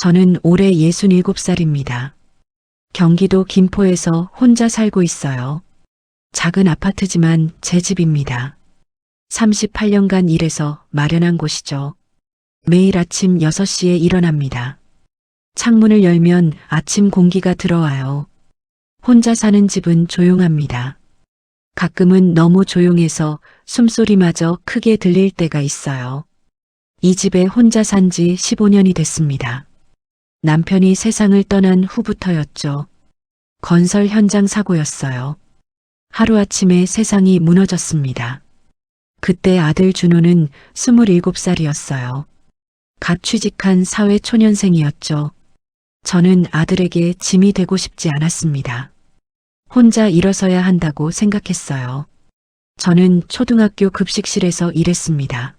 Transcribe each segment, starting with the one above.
저는 올해 67살입니다. 경기도 김포에서 혼자 살고 있어요. 작은 아파트지만 제 집입니다. 38년간 일해서 마련한 곳이죠. 매일 아침 6시에 일어납니다. 창문을 열면 아침 공기가 들어와요. 혼자 사는 집은 조용합니다. 가끔은 너무 조용해서 숨소리마저 크게 들릴 때가 있어요. 이 집에 혼자 산 지 15년이 됐습니다. 남편이 세상을 떠난 후부터였죠. 건설 현장 사고였어요. 하루아침에 세상이 무너졌습니다. 그때 아들 준호는 27살이었어요. 갓 취직한 사회초년생이었죠. 저는 아들에게 짐이 되고 싶지 않았습니다. 혼자 일어서야 한다고 생각했어요. 저는 초등학교 급식실에서 일했습니다.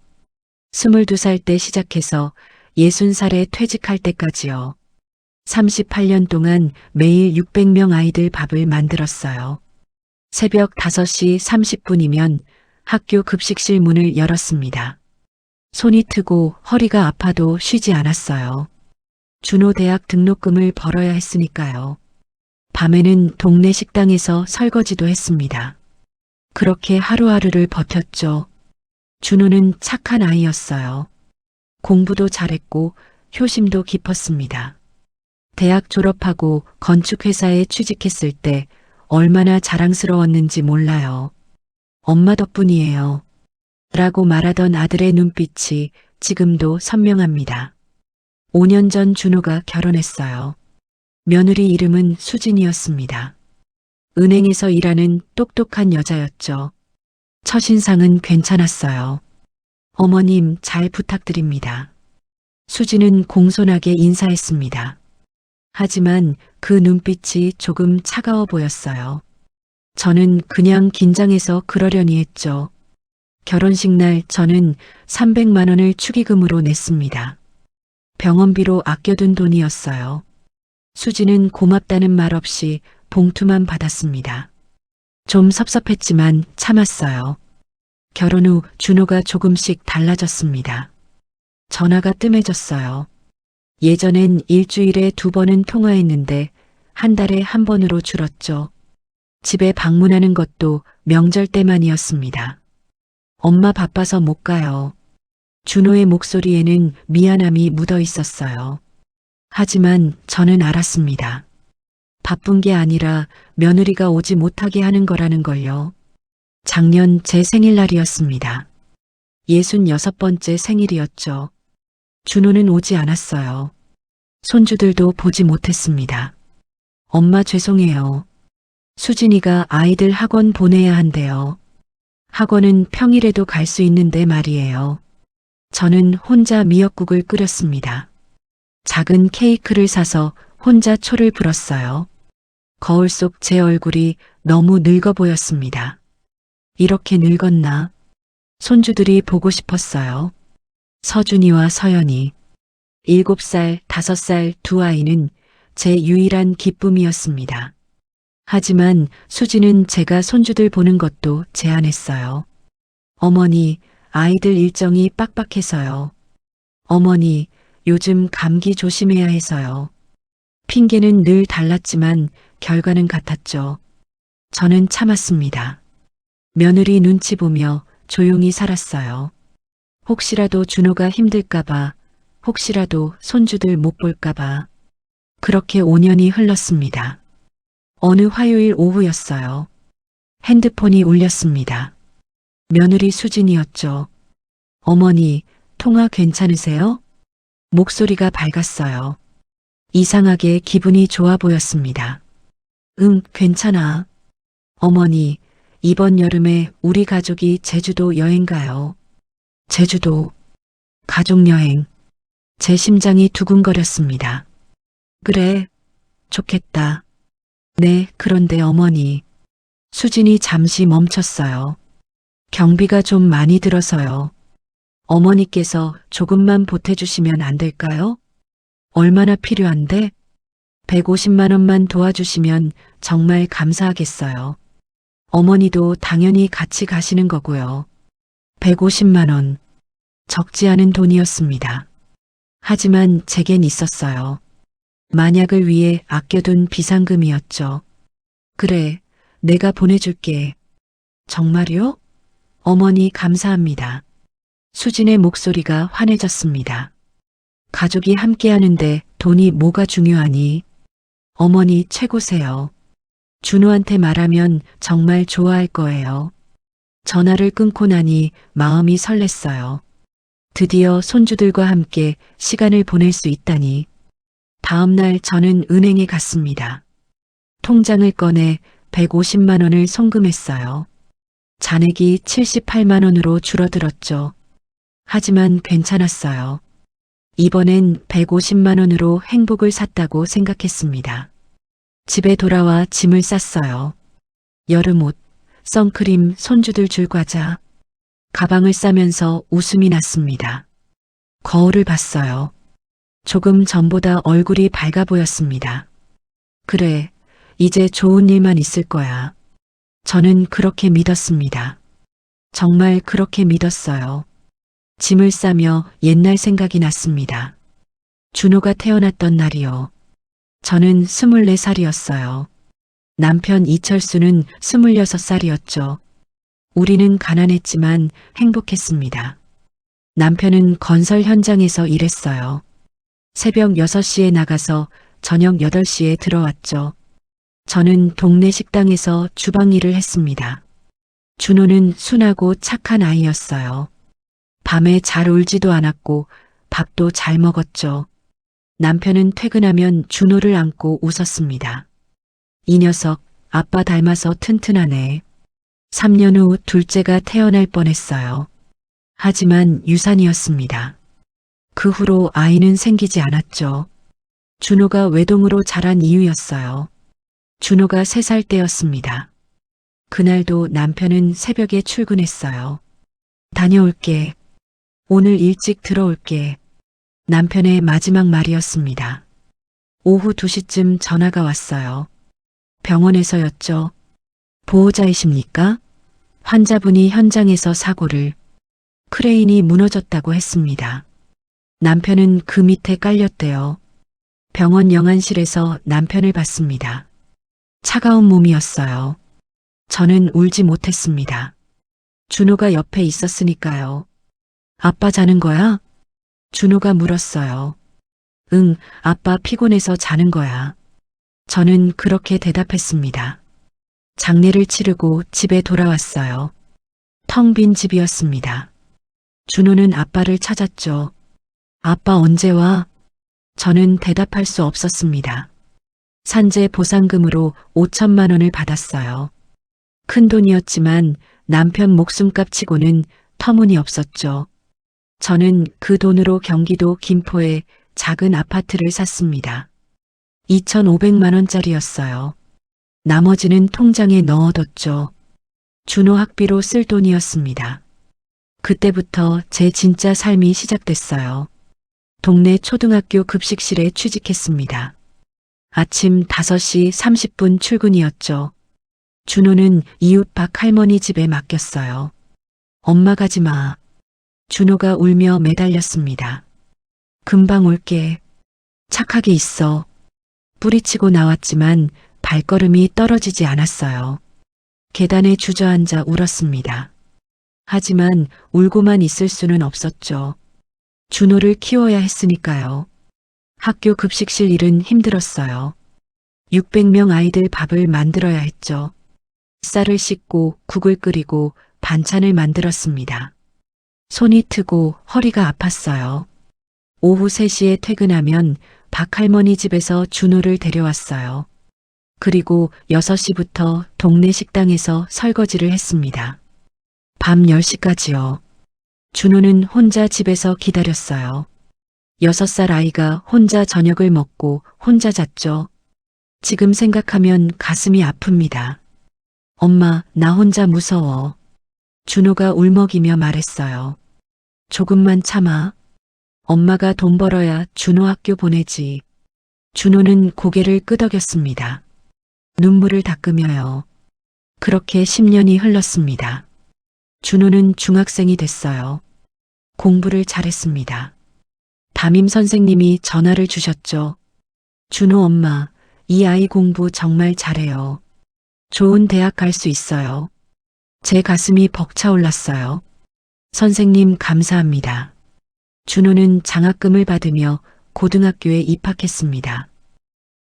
22살 때 시작해서 60살에 퇴직할 때까지요. 38년 동안 매일 600명 아이들 밥을 만들었어요. 새벽 5시 30분이면 학교 급식실 문을 열었습니다. 손이 트고 허리가 아파도 쉬지 않았어요. 준호 대학 등록금을 벌어야 했으니까요. 밤에는 동네 식당에서 설거지도 했습니다. 그렇게 하루하루를 버텼죠. 준호는 착한 아이였어요. 공부도 잘했고 효심도 깊었습니다. 대학 졸업하고 건축회사에 취직했을 때 얼마나 자랑스러웠는지 몰라요. 엄마 덕분이에요. 라고 말하던 아들의 눈빛이 지금도 선명합니다. 5년 전 준호가 결혼했어요. 며느리 이름은 수진이었습니다. 은행에서 일하는 똑똑한 여자였죠. 첫인상은 괜찮았어요. 어머님 잘 부탁드립니다. 수진은 공손하게 인사했습니다. 하지만 그 눈빛이 조금 차가워 보였어요. 저는 그냥 긴장해서 그러려니 했죠. 결혼식 날 저는 300만 원을 축의금으로 냈습니다. 병원비로 아껴둔 돈이었어요. 수지는 고맙다는 말 없이 봉투만 받았습니다. 좀 섭섭했지만 참았어요. 결혼 후 준호가 조금씩 달라졌습니다. 전화가 뜸해졌어요. 예전엔 일주일에 2번은 통화했는데 한 달에 1번으로 줄었죠. 집에 방문하는 것도 명절 때만이었습니다. 엄마 바빠서 못 가요. 준호의 목소리에는 미안함이 묻어 있었어요. 하지만 저는 알았습니다. 바쁜 게 아니라 며느리가 오지 못하게 하는 거라는 걸요. 작년 제 생일날이었습니다. 66번째 생일이었죠. 준호는 오지 않았어요. 손주들도 보지 못했습니다. 엄마 죄송해요. 수진이가 아이들 학원 보내야 한대요. 학원은 평일에도 갈 수 있는데 말이에요. 저는 혼자 미역국을 끓였습니다. 작은 케이크를 사서 혼자 초를 불었어요. 거울 속 제 얼굴이 너무 늙어 보였습니다. 이렇게 늙었나? 손주들이 보고 싶었어요. 서준이와 서연이. 7살, 5살 두 아이는 제 유일한 기쁨이었습니다. 하지만 수지는 제가 손주들 보는 것도 제안했어요. 어머니, 아이들 일정이 빡빡해서요. 어머니, 요즘 감기 조심해야 해서요. 핑계는 늘 달랐지만 결과는 같았죠. 저는 참았습니다. 며느리 눈치 보며 조용히 살았어요. 혹시라도 준호가 힘들까봐, 혹시라도 손주들 못 볼까봐. 그렇게 5년이 흘렀습니다. 어느 화요일 오후였어요. 핸드폰이 울렸습니다. 며느리 수진이었죠. 어머니, 통화 괜찮으세요? 목소리가 밝았어요. 이상하게 기분이 좋아 보였습니다. 응, 괜찮아. 어머니, 이번 여름에 우리 가족이 제주도 여행 가요. 제주도, 가족여행. 제 심장이 두근거렸습니다. 그래, 좋겠다. 네, 그런데 어머니. 수진이 잠시 멈췄어요. 경비가 좀 많이 들어서요. 어머니께서 조금만 보태주시면 안 될까요? 얼마나 필요한데? 150만 원만 도와주시면 정말 감사하겠어요. 어머니도 당연히 같이 가시는 거고요. 150만 원. 적지 않은 돈이었습니다. 하지만 제겐 있었어요. 만약을 위해 아껴둔 비상금이었죠. 그래, 내가 보내줄게. 정말요? 어머니 감사합니다. 수진의 목소리가 환해졌습니다. 가족이 함께하는데 돈이 뭐가 중요하니? 어머니 최고세요. 준호한테 말하면 정말 좋아할 거예요. 전화를 끊고 나니 마음이 설렜어요. 드디어 손주들과 함께 시간을 보낼 수 있다니. 다음 날 저는 은행에 갔습니다. 통장을 꺼내 150만 원을 송금했어요. 잔액이 78만 원으로 줄어들었죠. 하지만 괜찮았어요. 이번엔 150만 원으로 행복을 샀다고 생각했습니다. 집에 돌아와 짐을 쌌어요. 여름옷, 선크림, 손주들 줄 과자. 가방을 싸면서 웃음이 났습니다. 거울을 봤어요. 조금 전보다 얼굴이 밝아 보였습니다. 그래, 이제 좋은 일만 있을 거야. 저는 그렇게 믿었습니다. 정말 그렇게 믿었어요. 짐을 싸며 옛날 생각이 났습니다. 준호가 태어났던 날이요. 저는 24살이었어요. 남편 이철수는 26살이었죠. 우리는 가난했지만 행복했습니다. 남편은 건설 현장에서 일했어요. 새벽 6시에 나가서 저녁 8시에 들어왔죠. 저는 동네 식당에서 주방 일을 했습니다. 준호는 순하고 착한 아이였어요. 밤에 잘 울지도 않았고 밥도 잘 먹었죠. 남편은 퇴근하면 준호를 안고 웃었습니다. 이 녀석 아빠 닮아서 튼튼하네. 3년 후 둘째가 태어날 뻔했어요. 하지만 유산이었습니다. 그 후로 아이는 생기지 않았죠. 준호가 외동으로 자란 이유였어요. 준호가 3살 때였습니다. 그날도 남편은 새벽에 출근했어요. 다녀올게. 오늘 일찍 들어올게. 남편의 마지막 말이었습니다. 오후 2시쯤 전화가 왔어요. 병원에서였죠. 보호자이십니까? 환자분이 현장에서 사고를 크레인이 무너졌다고 했습니다. 남편은 그 밑에 깔렸대요. 병원 영안실에서 남편을 봤습니다. 차가운 몸이었어요. 저는 울지 못했습니다. 준호가 옆에 있었으니까요. 아빠 자는 거야? 준호가 물었어요. 응, 아빠 피곤해서 자는 거야. 저는 그렇게 대답했습니다. 장례를 치르고 집에 돌아왔어요. 텅 빈 집이었습니다. 준호는 아빠를 찾았죠. 아빠 언제 와? 저는 대답할 수 없었습니다. 산재 보상금으로 5천만 원을 받았어요. 큰 돈이었지만 남편 목숨값 치고는 터무니없었죠. 저는 그 돈으로 경기도 김포에 작은 아파트를 샀습니다. 2,500만 원짜리였어요. 나머지는 통장에 넣어뒀죠. 준호 학비로 쓸 돈이었습니다. 그때부터 제 진짜 삶이 시작됐어요. 동네 초등학교 급식실에 취직했습니다. 아침 5시 30분 출근이었죠. 준호는 이웃 박 할머니 집에 맡겼어요. 엄마 가지 마. 준호가 울며 매달렸습니다. 금방 올게. 착하게 있어. 뿌리치고 나왔지만 발걸음이 떨어지지 않았어요. 계단에 주저앉아 울었습니다. 하지만 울고만 있을 수는 없었죠. 준호를 키워야 했으니까요. 학교 급식실 일은 힘들었어요. 600명 아이들 밥을 만들어야 했죠. 쌀을 씻고 국을 끓이고 반찬을 만들었습니다. 손이 트고 허리가 아팠어요. 오후 3시에 퇴근하면 박할머니 집에서 준호를 데려왔어요. 그리고 6시부터 동네 식당에서 설거지를 했습니다. 밤 10시까지요. 준호는 혼자 집에서 기다렸어요. 6살 아이가 혼자 저녁을 먹고 혼자 잤죠. 지금 생각하면 가슴이 아픕니다. 엄마, 나 혼자 무서워. 준호가 울먹이며 말했어요. 조금만 참아. 엄마가 돈 벌어야 준호 학교 보내지. 준호는 고개를 끄덕였습니다. 눈물을 닦으며요. 그렇게 10년이 흘렀습니다. 준호는 중학생이 됐어요. 공부를 잘했습니다. 담임 선생님이 전화를 주셨죠. 준호 엄마, 이 아이 공부 정말 잘해요. 좋은 대학 갈 수 있어요. 제 가슴이 벅차올랐어요. 선생님 감사합니다. 준호는 장학금을 받으며 고등학교에 입학했습니다.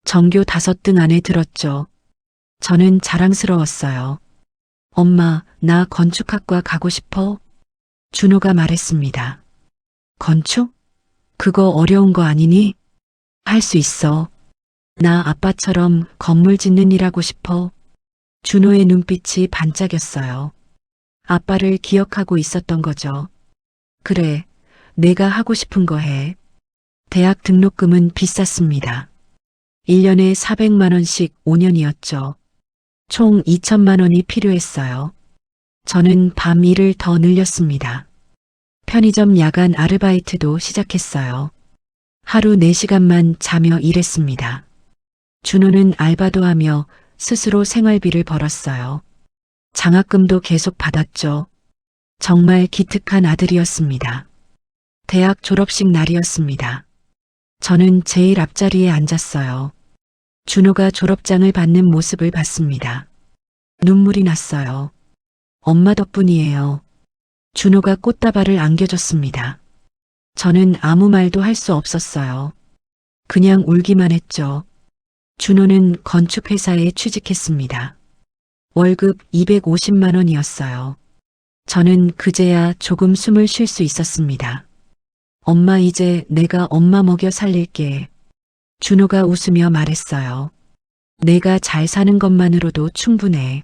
전교 5등 안에 들었죠. 저는 자랑스러웠어요. 엄마, 나 건축학과 가고 싶어? 준호가 말했습니다. 건축? 그거 어려운 거 아니니? 할 수 있어. 나 아빠처럼 건물 짓는 일 하고 싶어. 준호의 눈빛이 반짝였어요. 아빠를 기억하고 있었던 거죠. 그래, 내가 하고 싶은 거 해. 대학 등록금은 비쌌습니다. 1년에 400만 원씩 5년이었죠. 총 2천만 원이 필요했어요. 저는 밤 일을 더 늘렸습니다. 편의점 야간 아르바이트도 시작했어요. 하루 4시간만 자며 일했습니다. 준호는 알바도 하며 스스로 생활비를 벌었어요. 장학금도 계속 받았죠. 정말 기특한 아들이었습니다. 대학 졸업식 날이었습니다. 저는 제일 앞자리에 앉았어요. 준호가 졸업장을 받는 모습을 봤습니다. 눈물이 났어요. 엄마 덕분이에요. 준호가 꽃다발을 안겨줬습니다. 저는 아무 말도 할 수 없었어요. 그냥 울기만 했죠. 준호는 건축회사에 취직했습니다. 월급 250만 원이었어요. 저는 그제야 조금 숨을 쉴 수 있었습니다. 엄마 이제 내가 엄마 먹여 살릴게. 준호가 웃으며 말했어요. 내가 잘 사는 것만으로도 충분해.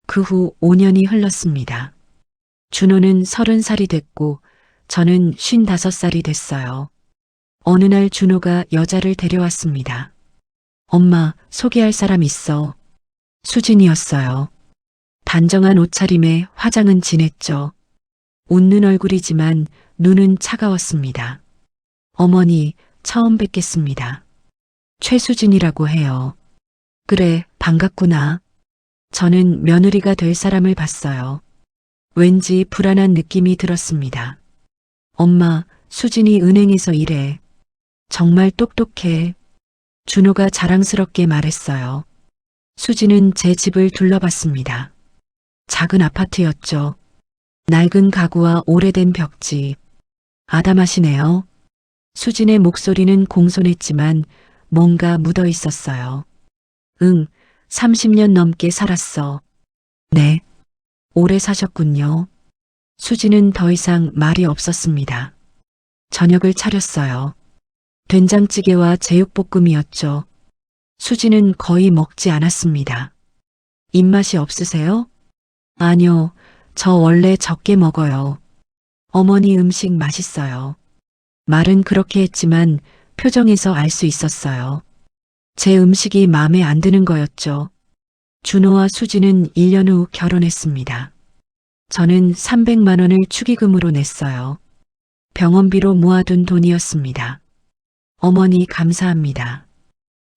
그 후 5년이 흘렀습니다. 준호는 30살이 됐고 저는 55살이 됐어요. 어느 날 준호가 여자를 데려왔습니다. 엄마, 소개할 사람 있어. 수진이었어요. 단정한 옷차림에 화장은 진했죠. 웃는 얼굴이지만 눈은 차가웠습니다. 어머니, 처음 뵙겠습니다. 최수진이라고 해요. 그래, 반갑구나. 저는 며느리가 될 사람을 봤어요. 왠지 불안한 느낌이 들었습니다. 엄마, 수진이 은행에서 일해. 정말 똑똑해. 준호가 자랑스럽게 말했어요. 수진은 제 집을 둘러봤습니다. 작은 아파트였죠. 낡은 가구와 오래된 벽지. 아담하시네요. 수진의 목소리는 공손했지만 뭔가 묻어 있었어요. 응, 30년 넘게 살았어. 네, 오래 사셨군요. 수진은 더 이상 말이 없었습니다. 저녁을 차렸어요. 된장찌개와 제육볶음이었죠. 수진은 거의 먹지 않았습니다. 입맛이 없으세요? 아니요, 저 원래 적게 먹어요. 어머니 음식 맛있어요. 말은 그렇게 했지만 표정에서 알 수 있었어요. 제 음식이 마음에 안 드는 거였죠. 준호와 수진은 1년 후 결혼했습니다. 저는 300만 원을 축의금으로 냈어요. 병원비로 모아둔 돈이었습니다. 어머니 감사합니다.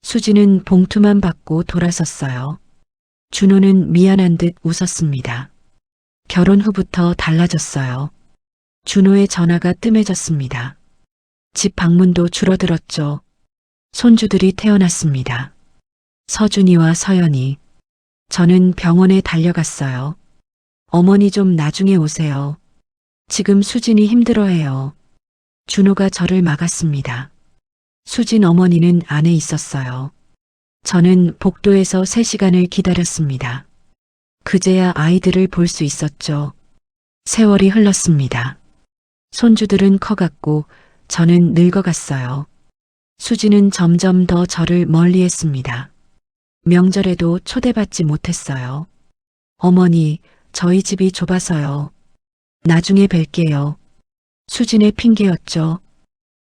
수진은 봉투만 받고 돌아섰어요. 준호는 미안한 듯 웃었습니다. 결혼 후부터 달라졌어요. 준호의 전화가 뜸해졌습니다. 집 방문도 줄어들었죠. 손주들이 태어났습니다. 서준이와 서연이. 저는 병원에 달려갔어요. 어머니 좀 나중에 오세요. 지금 수진이 힘들어해요. 준호가 저를 막았습니다. 수진 어머니는 안에 있었어요. 저는 복도에서 3시간을 기다렸습니다. 그제야 아이들을 볼 수 있었죠. 세월이 흘렀습니다. 손주들은 커갔고 저는 늙어갔어요. 수진은 점점 더 저를 멀리했습니다. 명절에도 초대받지 못했어요. 어머니, 저희 집이 좁아서요. 나중에 뵐게요. 수진의 핑계였죠.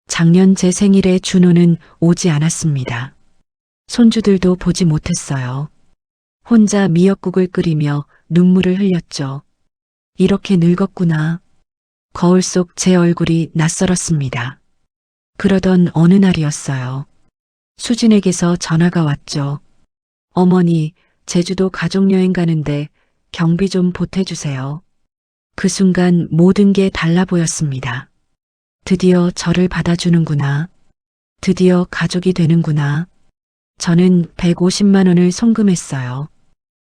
작년 제 생일에 준호는 오지 않았습니다. 손주들도 보지 못했어요. 혼자 미역국을 끓이며 눈물을 흘렸죠. 이렇게 늙었구나. 거울 속 제 얼굴이 낯설었습니다. 그러던 어느 날이었어요. 수진에게서 전화가 왔죠. 어머니, 제주도 가족여행 가는데 경비 좀 보태주세요. 그 순간 모든 게 달라 보였습니다. 드디어 저를 받아주는구나. 드디어 가족이 되는구나. 저는 150만 원을 송금했어요.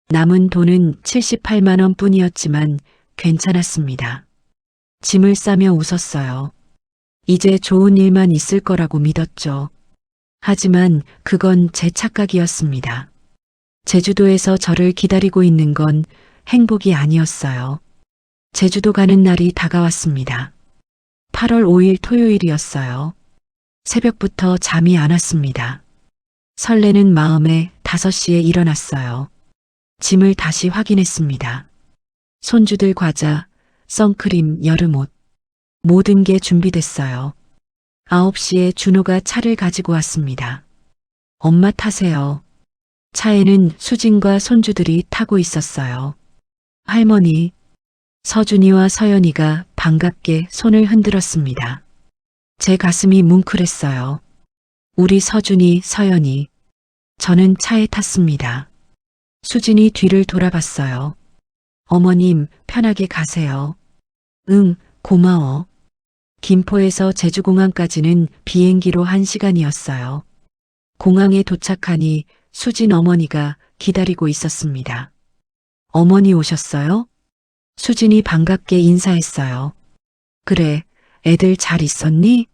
남은 돈은 78만 원 뿐이었지만 괜찮았습니다. 짐을 싸며 웃었어요. 이제 좋은 일만 있을 거라고 믿었죠. 하지만 그건 제 착각이었습니다. 제주도에서 저를 기다리고 있는 건 행복이 아니었어요. 제주도 가는 날이 다가왔습니다. 8월 5일 토요일이었어요. 새벽부터 잠이 안 왔습니다. 설레는 마음에 5시에 일어났어요. 짐을 다시 확인했습니다. 손주들 과자, 선크림, 여름옷. 모든 게 준비됐어요. 9시에 준호가 차를 가지고 왔습니다. 엄마 타세요. 차에는 수진과 손주들이 타고 있었어요. 할머니, 서준이와 서연이가 반갑게 손을 흔들었습니다. 제 가슴이 뭉클했어요. 우리 서준이, 서연이. 저는 차에 탔습니다. 수진이 뒤를 돌아봤어요. 어머님, 편하게 가세요. 응, 고마워. 김포에서 제주공항까지는 비행기로 1시간이었어요. 공항에 도착하니 수진 어머니가 기다리고 있었습니다. 어머니 오셨어요? 수진이 반갑게 인사했어요. 그래, 애들 잘 있었니?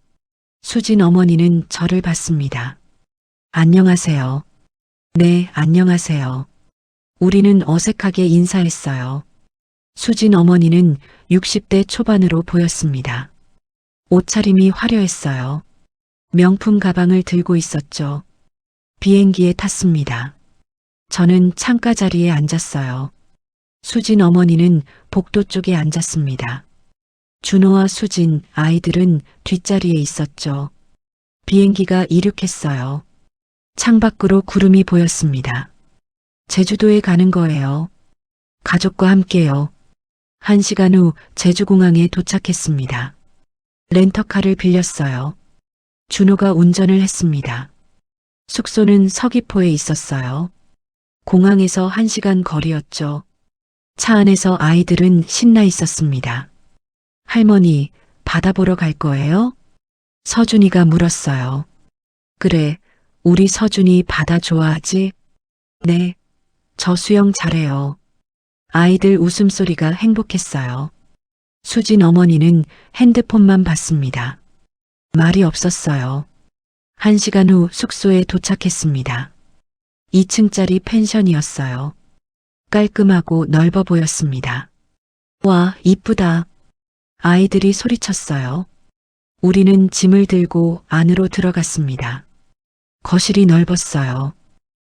수진 어머니는 저를 봤습니다. 안녕하세요. 네, 안녕하세요. 우리는 어색하게 인사했어요. 수진 어머니는 60대 초반으로 보였습니다. 옷차림이 화려했어요. 명품 가방을 들고 있었죠. 비행기에 탔습니다. 저는 창가 자리에 앉았어요. 수진 어머니는 복도 쪽에 앉았습니다. 준호와 수진, 아이들은 뒷자리에 있었죠. 비행기가 이륙했어요. 창밖으로 구름이 보였습니다. 제주도에 가는 거예요. 가족과 함께요. 1시간 후 제주공항에 도착했습니다. 렌터카를 빌렸어요. 준호가 운전을 했습니다. 숙소는 서귀포에 있었어요. 공항에서 1시간 거리였죠. 차 안에서 아이들은 신나 있었습니다. 할머니, 바다 보러 갈 거예요? 서준이가 물었어요. 그래, 우리 서준이 바다 좋아하지? 네, 저 수영 잘해요. 아이들 웃음소리가 행복했어요. 수진 어머니는 핸드폰만 봤습니다. 말이 없었어요. 1시간 후 숙소에 도착했습니다. 2층짜리 펜션이었어요. 깔끔하고 넓어 보였습니다. 와, 이쁘다. 아이들이 소리쳤어요. 우리는 짐을 들고 안으로 들어갔습니다. 거실이 넓었어요.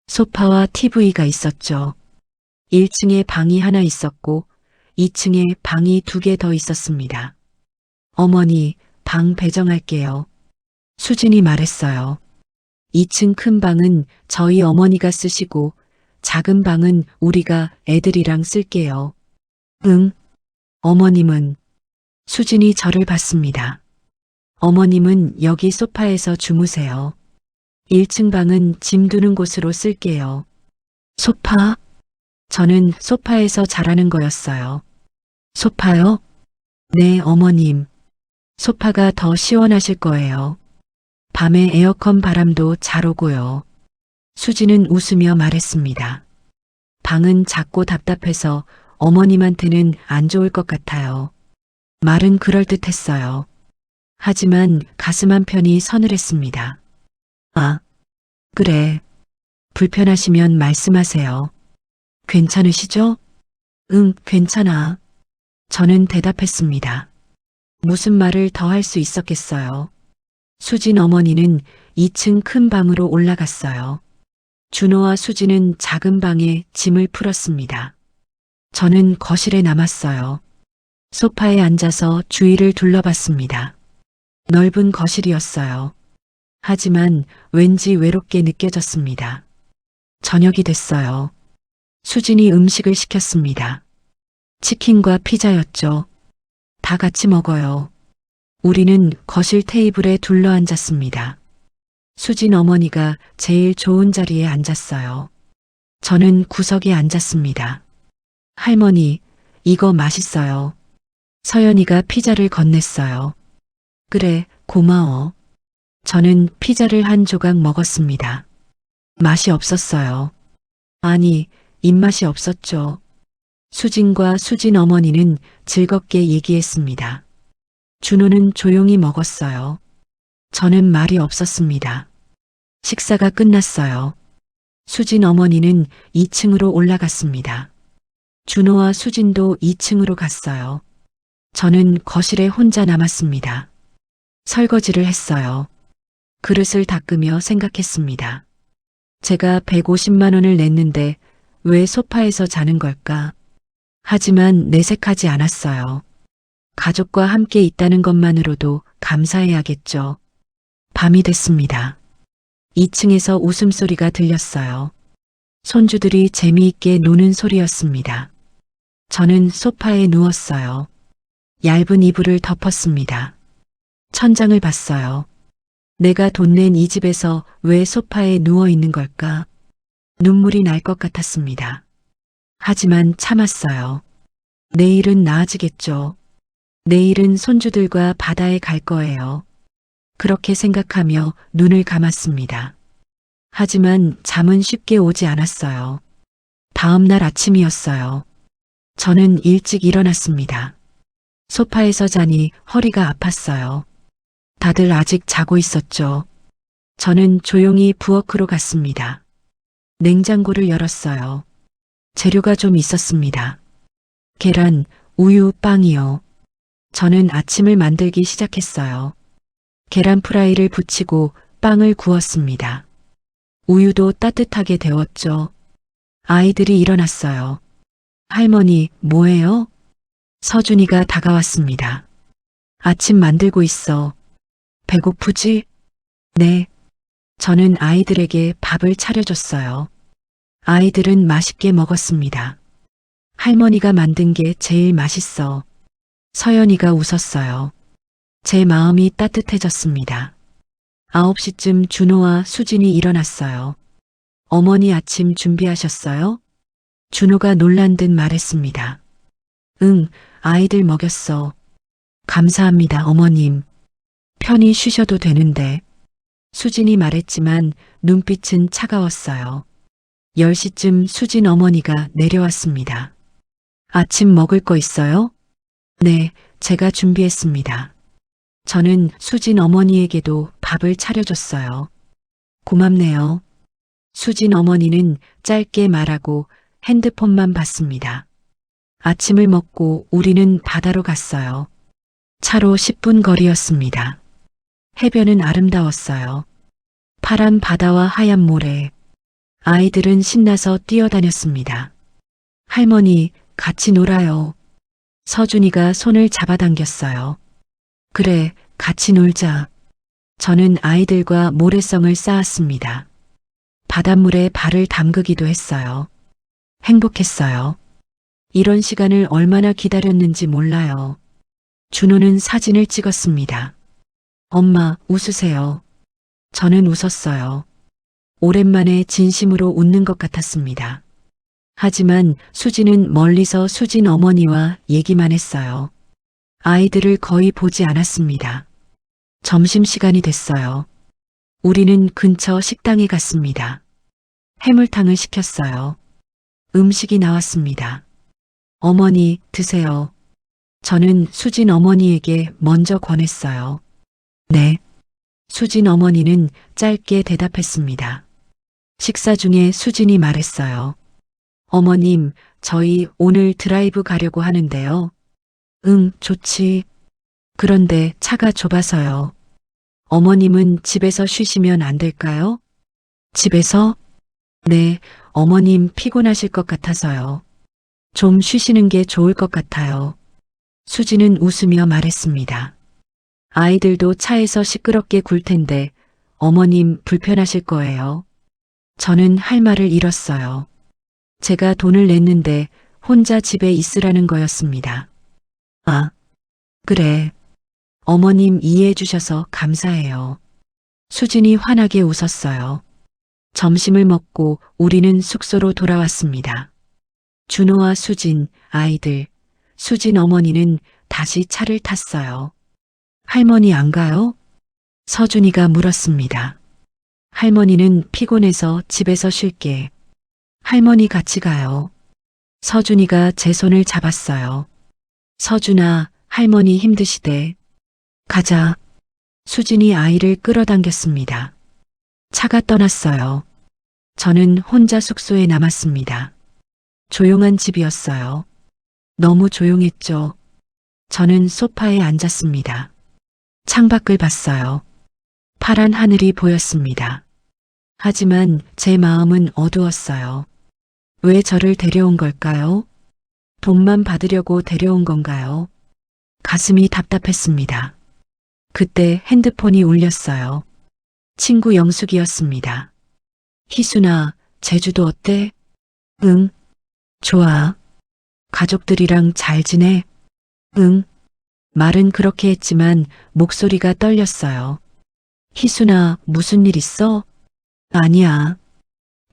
소파와 TV가 있었죠. 1층에 방이 하나 있었고 2층에 방이 2개 더 있었습니다. 어머니, 방 배정할게요. 수진이 말했어요. 2층 큰 방은 저희 어머니가 쓰시고 작은 방은 우리가 애들이랑 쓸게요. 응. 어머님은? 수진이 저를 봤습니다. 어머님은 여기 소파에서 주무세요. 1층 방은 짐 두는 곳으로 쓸게요. 소파? 저는 소파에서 자라는 거였어요. 소파요? 네, 어머님. 소파가 더 시원하실 거예요. 밤에 에어컨 바람도 잘 오고요. 수지는 웃으며 말했습니다. 방은 작고 답답해서 어머님한테는 안 좋을 것 같아요. 말은 그럴듯했어요. 하지만 가슴 한편이 서늘했습니다. 아, 그래. 불편하시면 말씀하세요. 괜찮으시죠? 응, 괜찮아. 저는 대답했습니다. 무슨 말을 더 할 수 있었겠어요. 수진 어머니는 2층 큰 방으로 올라갔어요. 준호와 수진은 작은 방에 짐을 풀었습니다. 저는 거실에 남았어요. 소파에 앉아서 주위를 둘러봤습니다. 넓은 거실이었어요. 하지만 왠지 외롭게 느껴졌습니다. 저녁이 됐어요. 수진이 음식을 시켰습니다. 치킨과 피자였죠. 다 같이 먹어요. 우리는 거실 테이블에 둘러앉았습니다. 수진 어머니가 제일 좋은 자리에 앉았어요. 저는 구석에 앉았습니다. 할머니, 이거 맛있어요. 서연이가 피자를 건넸어요. 그래, 고마워. 저는 피자를 한 조각 먹었습니다. 맛이 없었어요. 아니, 입맛이 없었죠. 수진과 수진 어머니는 즐겁게 얘기했습니다. 준호는 조용히 먹었어요. 저는 말이 없었습니다. 식사가 끝났어요. 수진 어머니는 2층으로 올라갔습니다. 준호와 수진도 2층으로 갔어요. 저는 거실에 혼자 남았습니다. 설거지를 했어요. 그릇을 닦으며 생각했습니다. 제가 150만 원을 냈는데 왜 소파에서 자는 걸까? 하지만 내색하지 않았어요. 가족과 함께 있다는 것만으로도 감사해야겠죠. 밤이 됐습니다. 2층에서 웃음소리가 들렸어요. 손주들이 재미있게 노는 소리였습니다. 저는 소파에 누웠어요. 얇은 이불을 덮었습니다. 천장을 봤어요. 내가 돈 낸 이 집에서 왜 소파에 누워 있는 걸까? 눈물이 날 것 같았습니다. 하지만 참았어요. 내일은 나아지겠죠. 내일은 손주들과 바다에 갈 거예요. 그렇게 생각하며 눈을 감았습니다. 하지만 잠은 쉽게 오지 않았어요. 다음 날 아침이었어요. 저는 일찍 일어났습니다. 소파에서 자니 허리가 아팠어요. 다들 아직 자고 있었죠. 저는 조용히 부엌으로 갔습니다. 냉장고를 열었어요. 재료가 좀 있었습니다. 계란, 우유, 빵이요. 저는 아침을 만들기 시작했어요. 계란 프라이를 부치고 빵을 구웠습니다. 우유도 따뜻하게 데웠죠. 아이들이 일어났어요. 할머니, 뭐해요? 서준이가 다가왔습니다. 아침 만들고 있어. 배고프지? 네. 저는 아이들에게 밥을 차려줬어요. 아이들은 맛있게 먹었습니다. 할머니가 만든 게 제일 맛있어. 서연이가 웃었어요. 제 마음이 따뜻해졌습니다. 9시쯤 준호와 수진이 일어났어요. 어머니 아침 준비하셨어요? 준호가 놀란 듯 말했습니다. 응, 아이들 먹였어. 감사합니다, 어머님. 편히 쉬셔도 되는데. 수진이 말했지만 눈빛은 차가웠어요. 10시쯤 수진 어머니가 내려왔습니다. 아침 먹을 거 있어요? 네, 제가 준비했습니다. 저는 수진 어머니에게도 밥을 차려줬어요. 고맙네요. 수진 어머니는 짧게 말하고 핸드폰만 봤습니다. 아침을 먹고 우리는 바다로 갔어요. 차로 10분 거리였습니다. 해변은 아름다웠어요. 파란 바다와 하얀 모래. 아이들은 신나서 뛰어다녔습니다. 할머니, 같이 놀아요. 서준이가 손을 잡아당겼어요. 그래, 같이 놀자. 저는 아이들과 모래성을 쌓았습니다. 바닷물에 발을 담그기도 했어요. 행복했어요. 이런 시간을 얼마나 기다렸는지 몰라요. 준호는 사진을 찍었습니다. 엄마, 웃으세요. 저는 웃었어요. 오랜만에 진심으로 웃는 것 같았습니다. 하지만 수진은 멀리서 수진 어머니와 얘기만 했어요. 아이들을 거의 보지 않았습니다. 점심시간이 됐어요. 우리는 근처 식당에 갔습니다. 해물탕을 시켰어요. 음식이 나왔습니다. 어머니, 드세요. 저는 수진 어머니에게 먼저 권했어요. 네. 수진 어머니는 짧게 대답했습니다. 식사 중에 수진이 말했어요. 어머님, 저희 오늘 드라이브 가려고 하는데요. 응, 좋지. 그런데 차가 좁아서요. 어머님은 집에서 쉬시면 안 될까요? 집에서? 네, 어머님 피곤하실 것 같아서요. 좀 쉬시는 게 좋을 것 같아요. 수지는 웃으며 말했습니다. 아이들도 차에서 시끄럽게 굴 텐데 어머님 불편하실 거예요. 저는 할 말을 잃었어요. 제가 돈을 냈는데 혼자 집에 있으라는 거였습니다. 아, 그래. 어머님 이해해 주셔서 감사해요. 수진이 환하게 웃었어요. 점심을 먹고 우리는 숙소로 돌아왔습니다. 준호와 수진, 아이들, 수진 어머니는 다시 차를 탔어요. 할머니 안 가요? 서준이가 물었습니다. 할머니는 피곤해서 집에서 쉴게. 할머니 같이 가요. 서준이가 제 손을 잡았어요. 서준아, 할머니 힘드시대. 가자. 수진이 아이를 끌어당겼습니다. 차가 떠났어요. 저는 혼자 숙소에 남았습니다. 조용한 집이었어요. 너무 조용했죠. 저는 소파에 앉았습니다. 창밖을 봤어요. 파란 하늘이 보였습니다. 하지만 제 마음은 어두웠어요. 왜 저를 데려온 걸까요? 돈만 받으려고 데려온 건가요? 가슴이 답답했습니다. 그때 핸드폰이 울렸어요. 친구 영숙이었습니다. 희순아, 제주도 어때? 응, 좋아. 가족들이랑 잘 지내? 응. 말은 그렇게 했지만 목소리가 떨렸어요. 희순아, 무슨 일 있어? 아니야.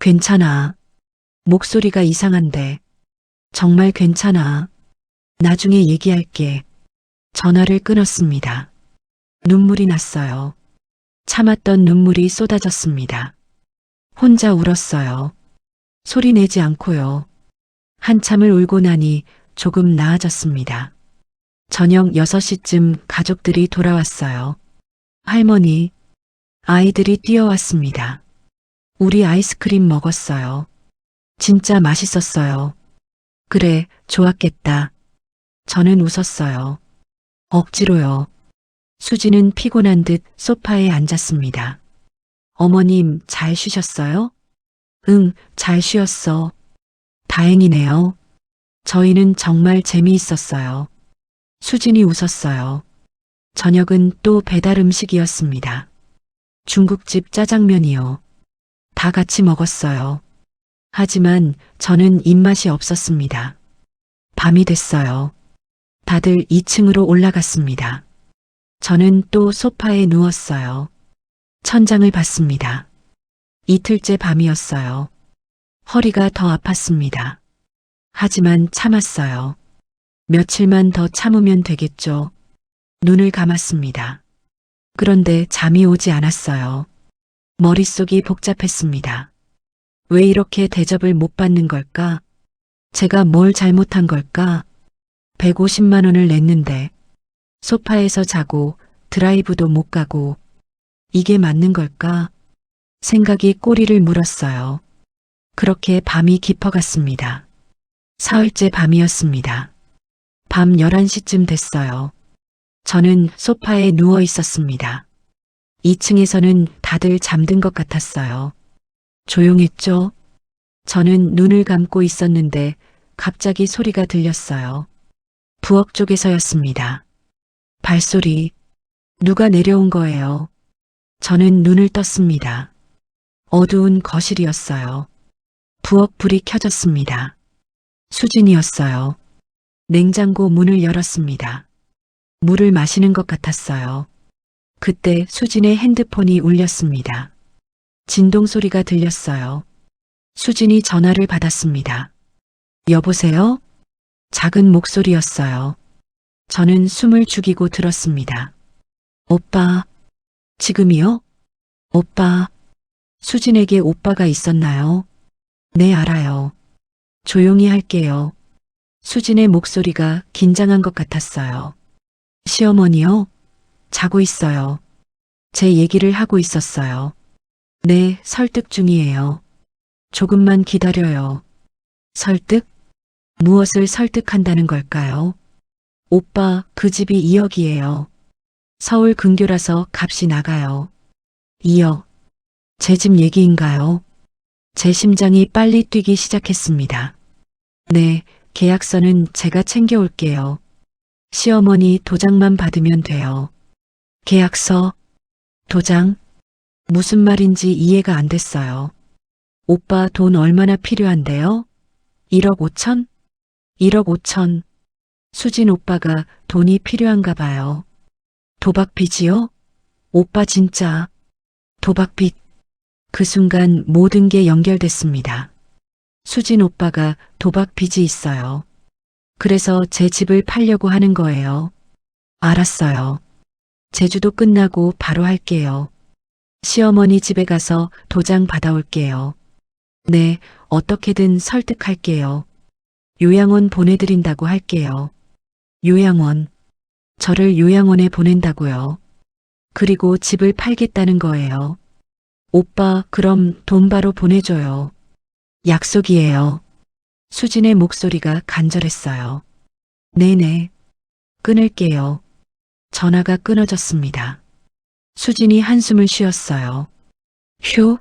괜찮아. 목소리가 이상한데. 정말 괜찮아. 나중에 얘기할게. 전화를 끊었습니다. 눈물이 났어요. 참았던 눈물이 쏟아졌습니다. 혼자 울었어요. 소리 내지 않고요. 한참을 울고 나니 조금 나아졌습니다. 저녁 6시쯤 가족들이 돌아왔어요. 할머니, 아이들이 뛰어왔습니다. 우리 아이스크림 먹었어요. 진짜 맛있었어요. 그래, 좋았겠다. 저는 웃었어요. 억지로요. 수지는 피곤한 듯 소파에 앉았습니다. 어머님, 잘 쉬셨어요? 응, 잘 쉬었어. 다행이네요. 저희는 정말 재미있었어요. 수진이 웃었어요. 저녁은 또 배달 음식이었습니다. 중국집 짜장면이요. 다 같이 먹었어요. 하지만 저는 입맛이 없었습니다. 밤이 됐어요. 다들 2층으로 올라갔습니다. 저는 또 소파에 누웠어요. 천장을 봤습니다. 이틀째 밤이었어요. 허리가 더 아팠습니다. 하지만 참았어요. 며칠만 더 참으면 되겠죠. 눈을 감았습니다. 그런데 잠이 오지 않았어요. 머릿속이 복잡했습니다. 왜 이렇게 대접을 못 받는 걸까? 제가 뭘 잘못한 걸까? 150만 원을 냈는데 소파에서 자고 드라이브도 못 가고 이게 맞는 걸까? 생각이 꼬리를 물었어요. 그렇게 밤이 깊어갔습니다. 사흘째 밤이었습니다. 밤 11시쯤 됐어요. 저는 소파에 누워 있었습니다. 2층에서는 다들 잠든 것 같았어요. 조용했죠? 저는 눈을 감고 있었는데 갑자기 소리가 들렸어요. 부엌 쪽에서였습니다. 발소리. 누가 내려온 거예요. 저는 눈을 떴습니다. 어두운 거실이었어요. 부엌 불이 켜졌습니다. 수진이었어요. 냉장고 문을 열었습니다. 물을 마시는 것 같았어요. 그때 수진의 핸드폰이 울렸습니다. 진동 소리가 들렸어요. 수진이 전화를 받았습니다. 여보세요? 작은 목소리였어요. 저는 숨을 죽이고 들었습니다. 오빠, 지금이요? 오빠, 수진에게 오빠가 있었나요? 네, 알아요. 조용히 할게요. 수진의 목소리가 긴장한 것 같았어요. 시어머니요? 자고 있어요. 제 얘기를 하고 있었어요. 네, 설득 중이에요. 조금만 기다려요. 설득? 무엇을 설득한다는 걸까요? 오빠, 그 집이 2억이에요. 서울 근교라서 값이 나가요. 2억. 제 집 얘기인가요? 제 심장이 빨리 뛰기 시작했습니다. 네, 계약서는 제가 챙겨올게요. 시어머니 도장만 받으면 돼요. 계약서, 도장? 무슨 말인지 이해가 안 됐어요. 오빠 돈 얼마나 필요한데요? 1억 5천? 1억 5천. 수진 오빠가 돈이 필요한가 봐요. 도박 빚이요? 오빠 진짜. 도박 빚. 그 순간 모든 게 연결됐습니다. 수진 오빠가 도박 빚이 있어요. 그래서 제 집을 팔려고 하는 거예요. 알았어요. 제주도 끝나고 바로 할게요. 시어머니 집에 가서 도장 받아올게요. 네, 어떻게든 설득할게요. 요양원 보내드린다고 할게요. 요양원. 저를 요양원에 보낸다고요. 그리고 집을 팔겠다는 거예요. 오빠, 그럼 돈 바로 보내줘요. 약속이에요. 수진의 목소리가 간절했어요. 네네. 끊을게요. 전화가 끊어졌습니다. 수진이 한숨을 쉬었어요. 휴.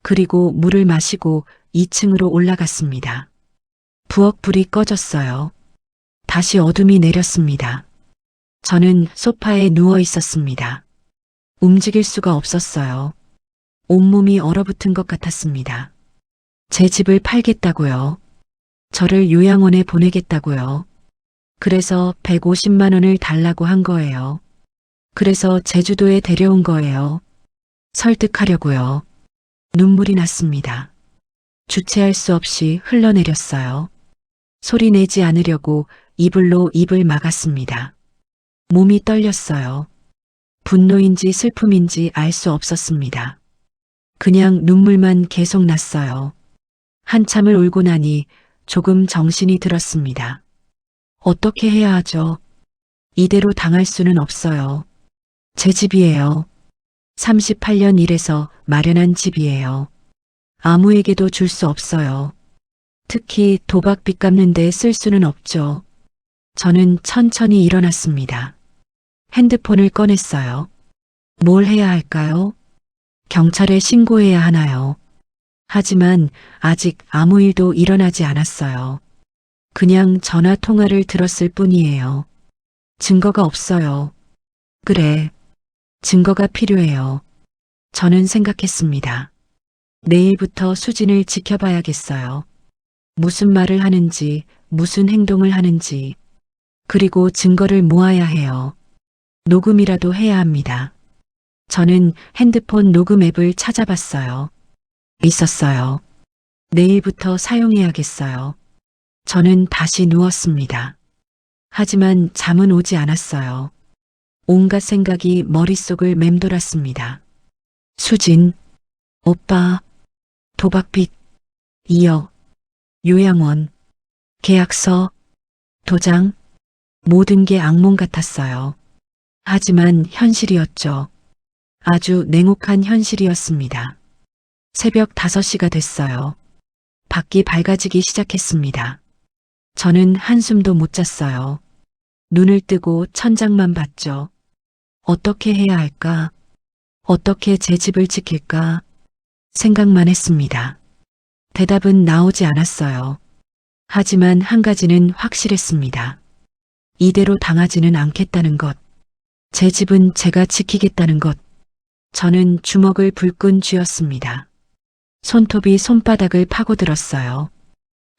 그리고 물을 마시고 2층으로 올라갔습니다. 부엌 불이 꺼졌어요. 다시 어둠이 내렸습니다. 저는 소파에 누워 있었습니다. 움직일 수가 없었어요. 온몸이 얼어붙은 것 같았습니다. 제 집을 팔겠다고요. 저를 요양원에 보내겠다고요. 그래서 150만 원을 달라고 한 거예요. 그래서 제주도에 데려온 거예요. 설득하려고요. 눈물이 났습니다. 주체할 수 없이 흘러내렸어요. 소리 내지 않으려고 이불로 입을 막았습니다. 몸이 떨렸어요. 분노인지 슬픔인지 알 수 없었습니다. 그냥 눈물만 계속 났어요. 한참을 울고 나니 조금 정신이 들었습니다. 어떻게 해야 하죠? 이대로 당할 수는 없어요. 제 집이에요. 38년 일해서 마련한 집이에요. 아무에게도 줄 수 없어요. 특히 도박빚 갚는 데 쓸 수는 없죠. 저는 천천히 일어났습니다. 핸드폰을 꺼냈어요. 뭘 해야 할까요? 경찰에 신고해야 하나요? 하지만 아직 아무 일도 일어나지 않았어요. 그냥 전화 통화를 들었을 뿐이에요. 증거가 없어요. 그래. 증거가 필요해요. 저는 생각했습니다. 내일부터 수진을 지켜봐야겠어요. 무슨 말을 하는지, 무슨 행동을 하는지, 그리고 증거를 모아야 해요. 녹음이라도 해야 합니다. 저는 핸드폰 녹음 앱을 찾아봤어요. 있었어요. 내일부터 사용해야겠어요. 저는 다시 누웠습니다. 하지만 잠은 오지 않았어요. 온갖 생각이 머릿속을 맴돌았습니다. 수진, 오빠, 도박빚, 이어, 요양원, 계약서, 도장, 모든 게 악몽 같았어요. 하지만 현실이었죠. 아주 냉혹한 현실이었습니다. 새벽 5시가 됐어요. 밖이 밝아지기 시작했습니다. 저는 한숨도 못 잤어요. 눈을 뜨고 천장만 봤죠. 어떻게 해야 할까? 어떻게 제 집을 지킬까? 생각만 했습니다. 대답은 나오지 않았어요. 하지만 한 가지는 확실했습니다. 이대로 당하지는 않겠다는 것. 제 집은 제가 지키겠다는 것. 저는 주먹을 불끈 쥐었습니다. 손톱이 손바닥을 파고들었어요.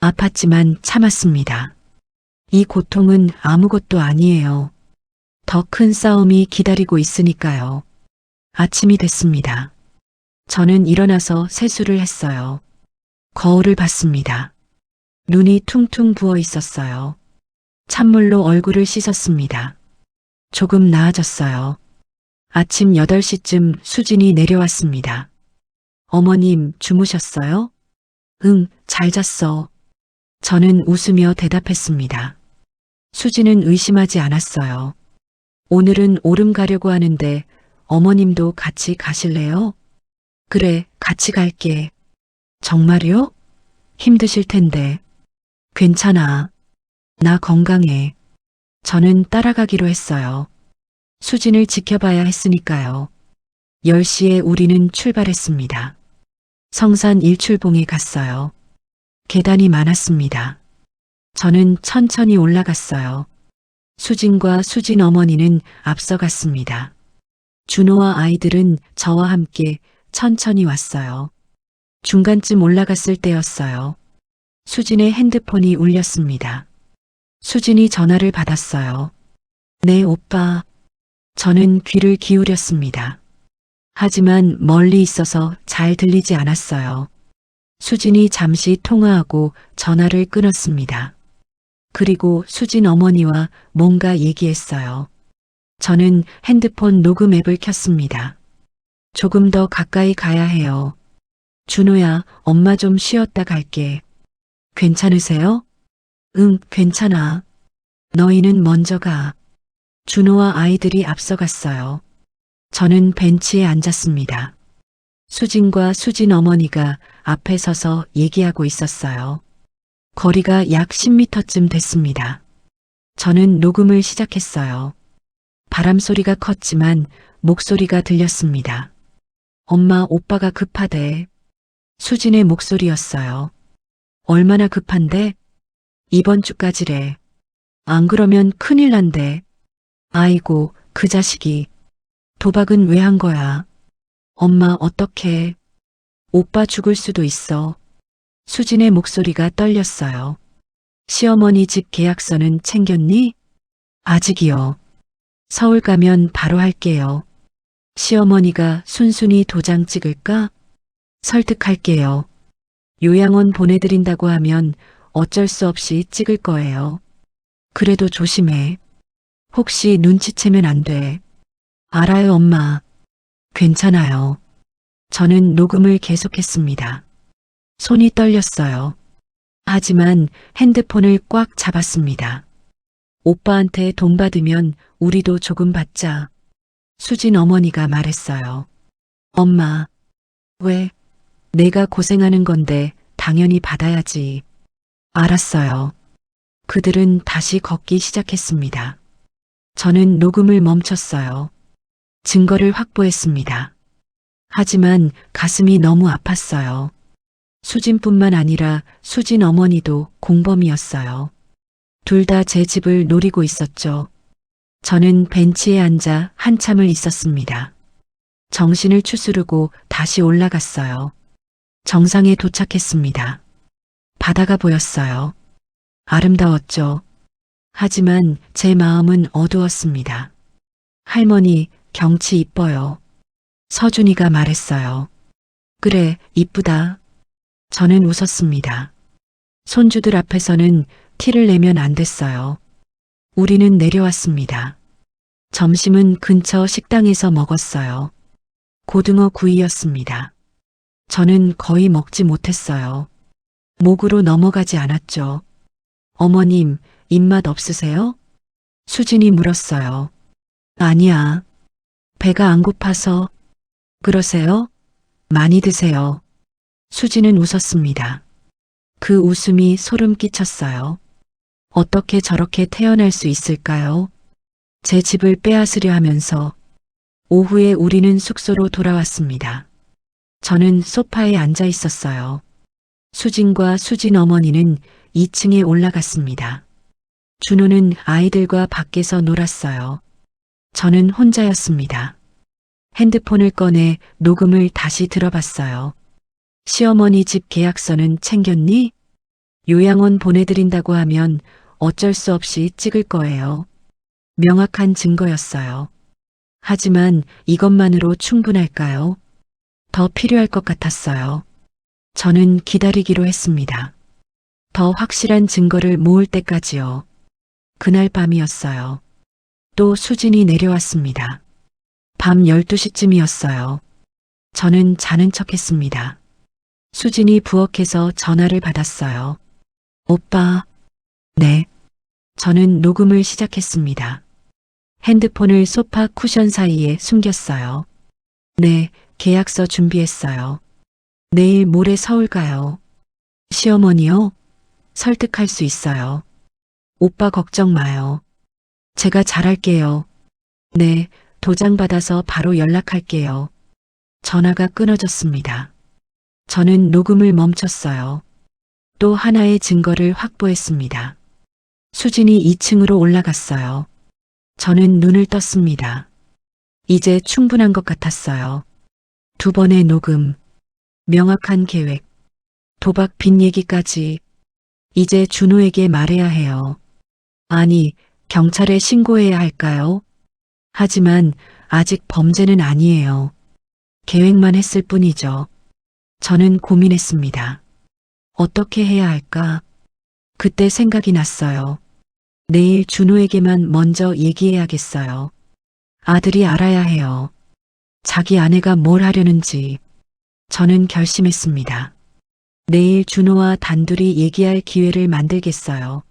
아팠지만 참았습니다. 이 고통은 아무것도 아니에요. 더 큰 싸움이 기다리고 있으니까요. 아침이 됐습니다. 저는 일어나서 세수를 했어요. 거울을 봤습니다. 눈이 퉁퉁 부어 있었어요. 찬물로 얼굴을 씻었습니다. 조금 나아졌어요. 아침 8시쯤 수진이 내려왔습니다. 어머님, 주무셨어요? 응, 잘 잤어. 저는 웃으며 대답했습니다. 수진은 의심하지 않았어요. 오늘은 오름 가려고 하는데 어머님도 같이 가실래요? 그래, 같이 갈게. 정말요? 힘드실 텐데. 괜찮아. 나 건강해. 저는 따라가기로 했어요. 수진을 지켜봐야 했으니까요. 10시에 우리는 출발했습니다. 성산 일출봉에 갔어요. 계단이 많았습니다. 저는 천천히 올라갔어요. 수진과 수진 어머니는 앞서갔습니다. 준호와 아이들은 저와 함께 천천히 왔어요. 중간쯤 올라갔을 때였어요. 수진의 핸드폰이 울렸습니다. 수진이 전화를 받았어요. 네, 오빠. 저는 귀를 기울였습니다. 하지만 멀리 있어서 잘 들리지 않았어요. 수진이 잠시 통화하고 전화를 끊었습니다. 그리고 수진 어머니와 뭔가 얘기했어요. 저는 핸드폰 녹음 앱을 켰습니다. 조금 더 가까이 가야 해요. 준호야, 엄마 좀 쉬었다 갈게. 괜찮으세요? 응, 괜찮아. 너희는 먼저 가. 준호와 아이들이 앞서갔어요. 저는 벤치에 앉았습니다. 수진과 수진 어머니가 앞에 서서 얘기하고 있었어요. 거리가 약 10m쯤 됐습니다. 저는 녹음을 시작했어요. 바람 소리가 컸지만 목소리가 들렸습니다. 엄마, 오빠가 급하대. 수진의 목소리였어요. 얼마나 급한데? 이번 주까지래. 안 그러면 큰일 난대. 아이고, 그 자식이. 도박은 왜 한 거야? 엄마, 어떡해. 오빠 죽을 수도 있어. 수진의 목소리가 떨렸어요. 시어머니 집 계약서는 챙겼니? 아직이요. 서울 가면 바로 할게요. 시어머니가 순순히 도장 찍을까? 설득할게요. 요양원 보내드린다고 하면 어쩔 수 없이 찍을 거예요. 그래도 조심해. 혹시 눈치채면 안 돼. 알아요, 엄마. 괜찮아요. 저는 녹음을 계속했습니다. 손이 떨렸어요. 하지만 핸드폰을 꽉 잡았습니다. 오빠한테 돈 받으면 우리도 조금 받자. 수진 어머니가 말했어요. 엄마, 왜? 내가 고생하는 건데 당연히 받아야지. 알았어요. 그들은 다시 걷기 시작했습니다. 저는 녹음을 멈췄어요. 증거를 확보했습니다. 하지만 가슴이 너무 아팠어요. 수진뿐만 아니라 수진 어머니도 공범이었어요. 둘 다 제 집을 노리고 있었죠. 저는 벤치에 앉아 한참을 있었습니다. 정신을 추스르고 다시 올라갔어요. 정상에 도착했습니다. 바다가 보였어요. 아름다웠죠. 하지만 제 마음은 어두웠습니다. 할머니, 경치 이뻐요. 서준이가 말했어요. 그래, 이쁘다. 저는 웃었습니다. 손주들 앞에서는 티를 내면 안 됐어요. 우리는 내려왔습니다. 점심은 근처 식당에서 먹었어요. 고등어 구이였습니다. 저는 거의 먹지 못했어요. 목으로 넘어가지 않았죠. 어머님, 입맛 없으세요? 수진이 물었어요. 아니야. 배가 안 고파서. 그러세요? 많이 드세요. 수진은 웃었습니다. 그 웃음이 소름 끼쳤어요. 어떻게 저렇게 태어날 수 있을까요? 제 집을 빼앗으려 하면서 오후에 우리는 숙소로 돌아왔습니다. 저는 소파에 앉아 있었어요. 수진과 수진 어머니는 2층에 올라갔습니다. 준호는 아이들과 밖에서 놀았어요. 저는 혼자였습니다. 핸드폰을 꺼내 녹음을 다시 들어봤어요. 시어머니 집 계약서는 챙겼니? 요양원 보내드린다고 하면 어쩔 수 없이 찍을 거예요. 명확한 증거였어요. 하지만 이것만으로 충분할까요? 더 필요할 것 같았어요. 저는 기다리기로 했습니다. 더 확실한 증거를 모을 때까지요. 그날 밤이었어요. 또 수진이 내려왔습니다. 밤 12시쯤이었어요. 저는 자는 척했습니다. 수진이 부엌에서 전화를 받았어요. 오빠. 네. 저는 녹음을 시작했습니다. 핸드폰을 소파 쿠션 사이에 숨겼어요. 네, 계약서 준비했어요. 내일 모레 서울 가요. 시어머니요? 설득할 수 있어요. 오빠 걱정 마요. 제가 잘할게요. 네, 도장 받아서 바로 연락할게요. 전화가 끊어졌습니다. 저는 녹음을 멈췄어요. 또 하나의 증거를 확보했습니다. 수진이 2층으로 올라갔어요. 저는 눈을 떴습니다. 이제 충분한 것 같았어요. 2번의 녹음, 명확한 계획, 도박 빚 얘기까지. 이제 준호에게 말해야 해요. 아니, 경찰에 신고해야 할까요? 하지만 아직 범죄는 아니에요. 계획만 했을 뿐이죠. 저는 고민했습니다. 어떻게 해야 할까? 그때 생각이 났어요. 내일 준호에게만 먼저 얘기해야겠어요. 아들이 알아야 해요. 자기 아내가 뭘 하려는지. 저는 결심했습니다. 내일 준호와 단둘이 얘기할 기회를 만들겠어요.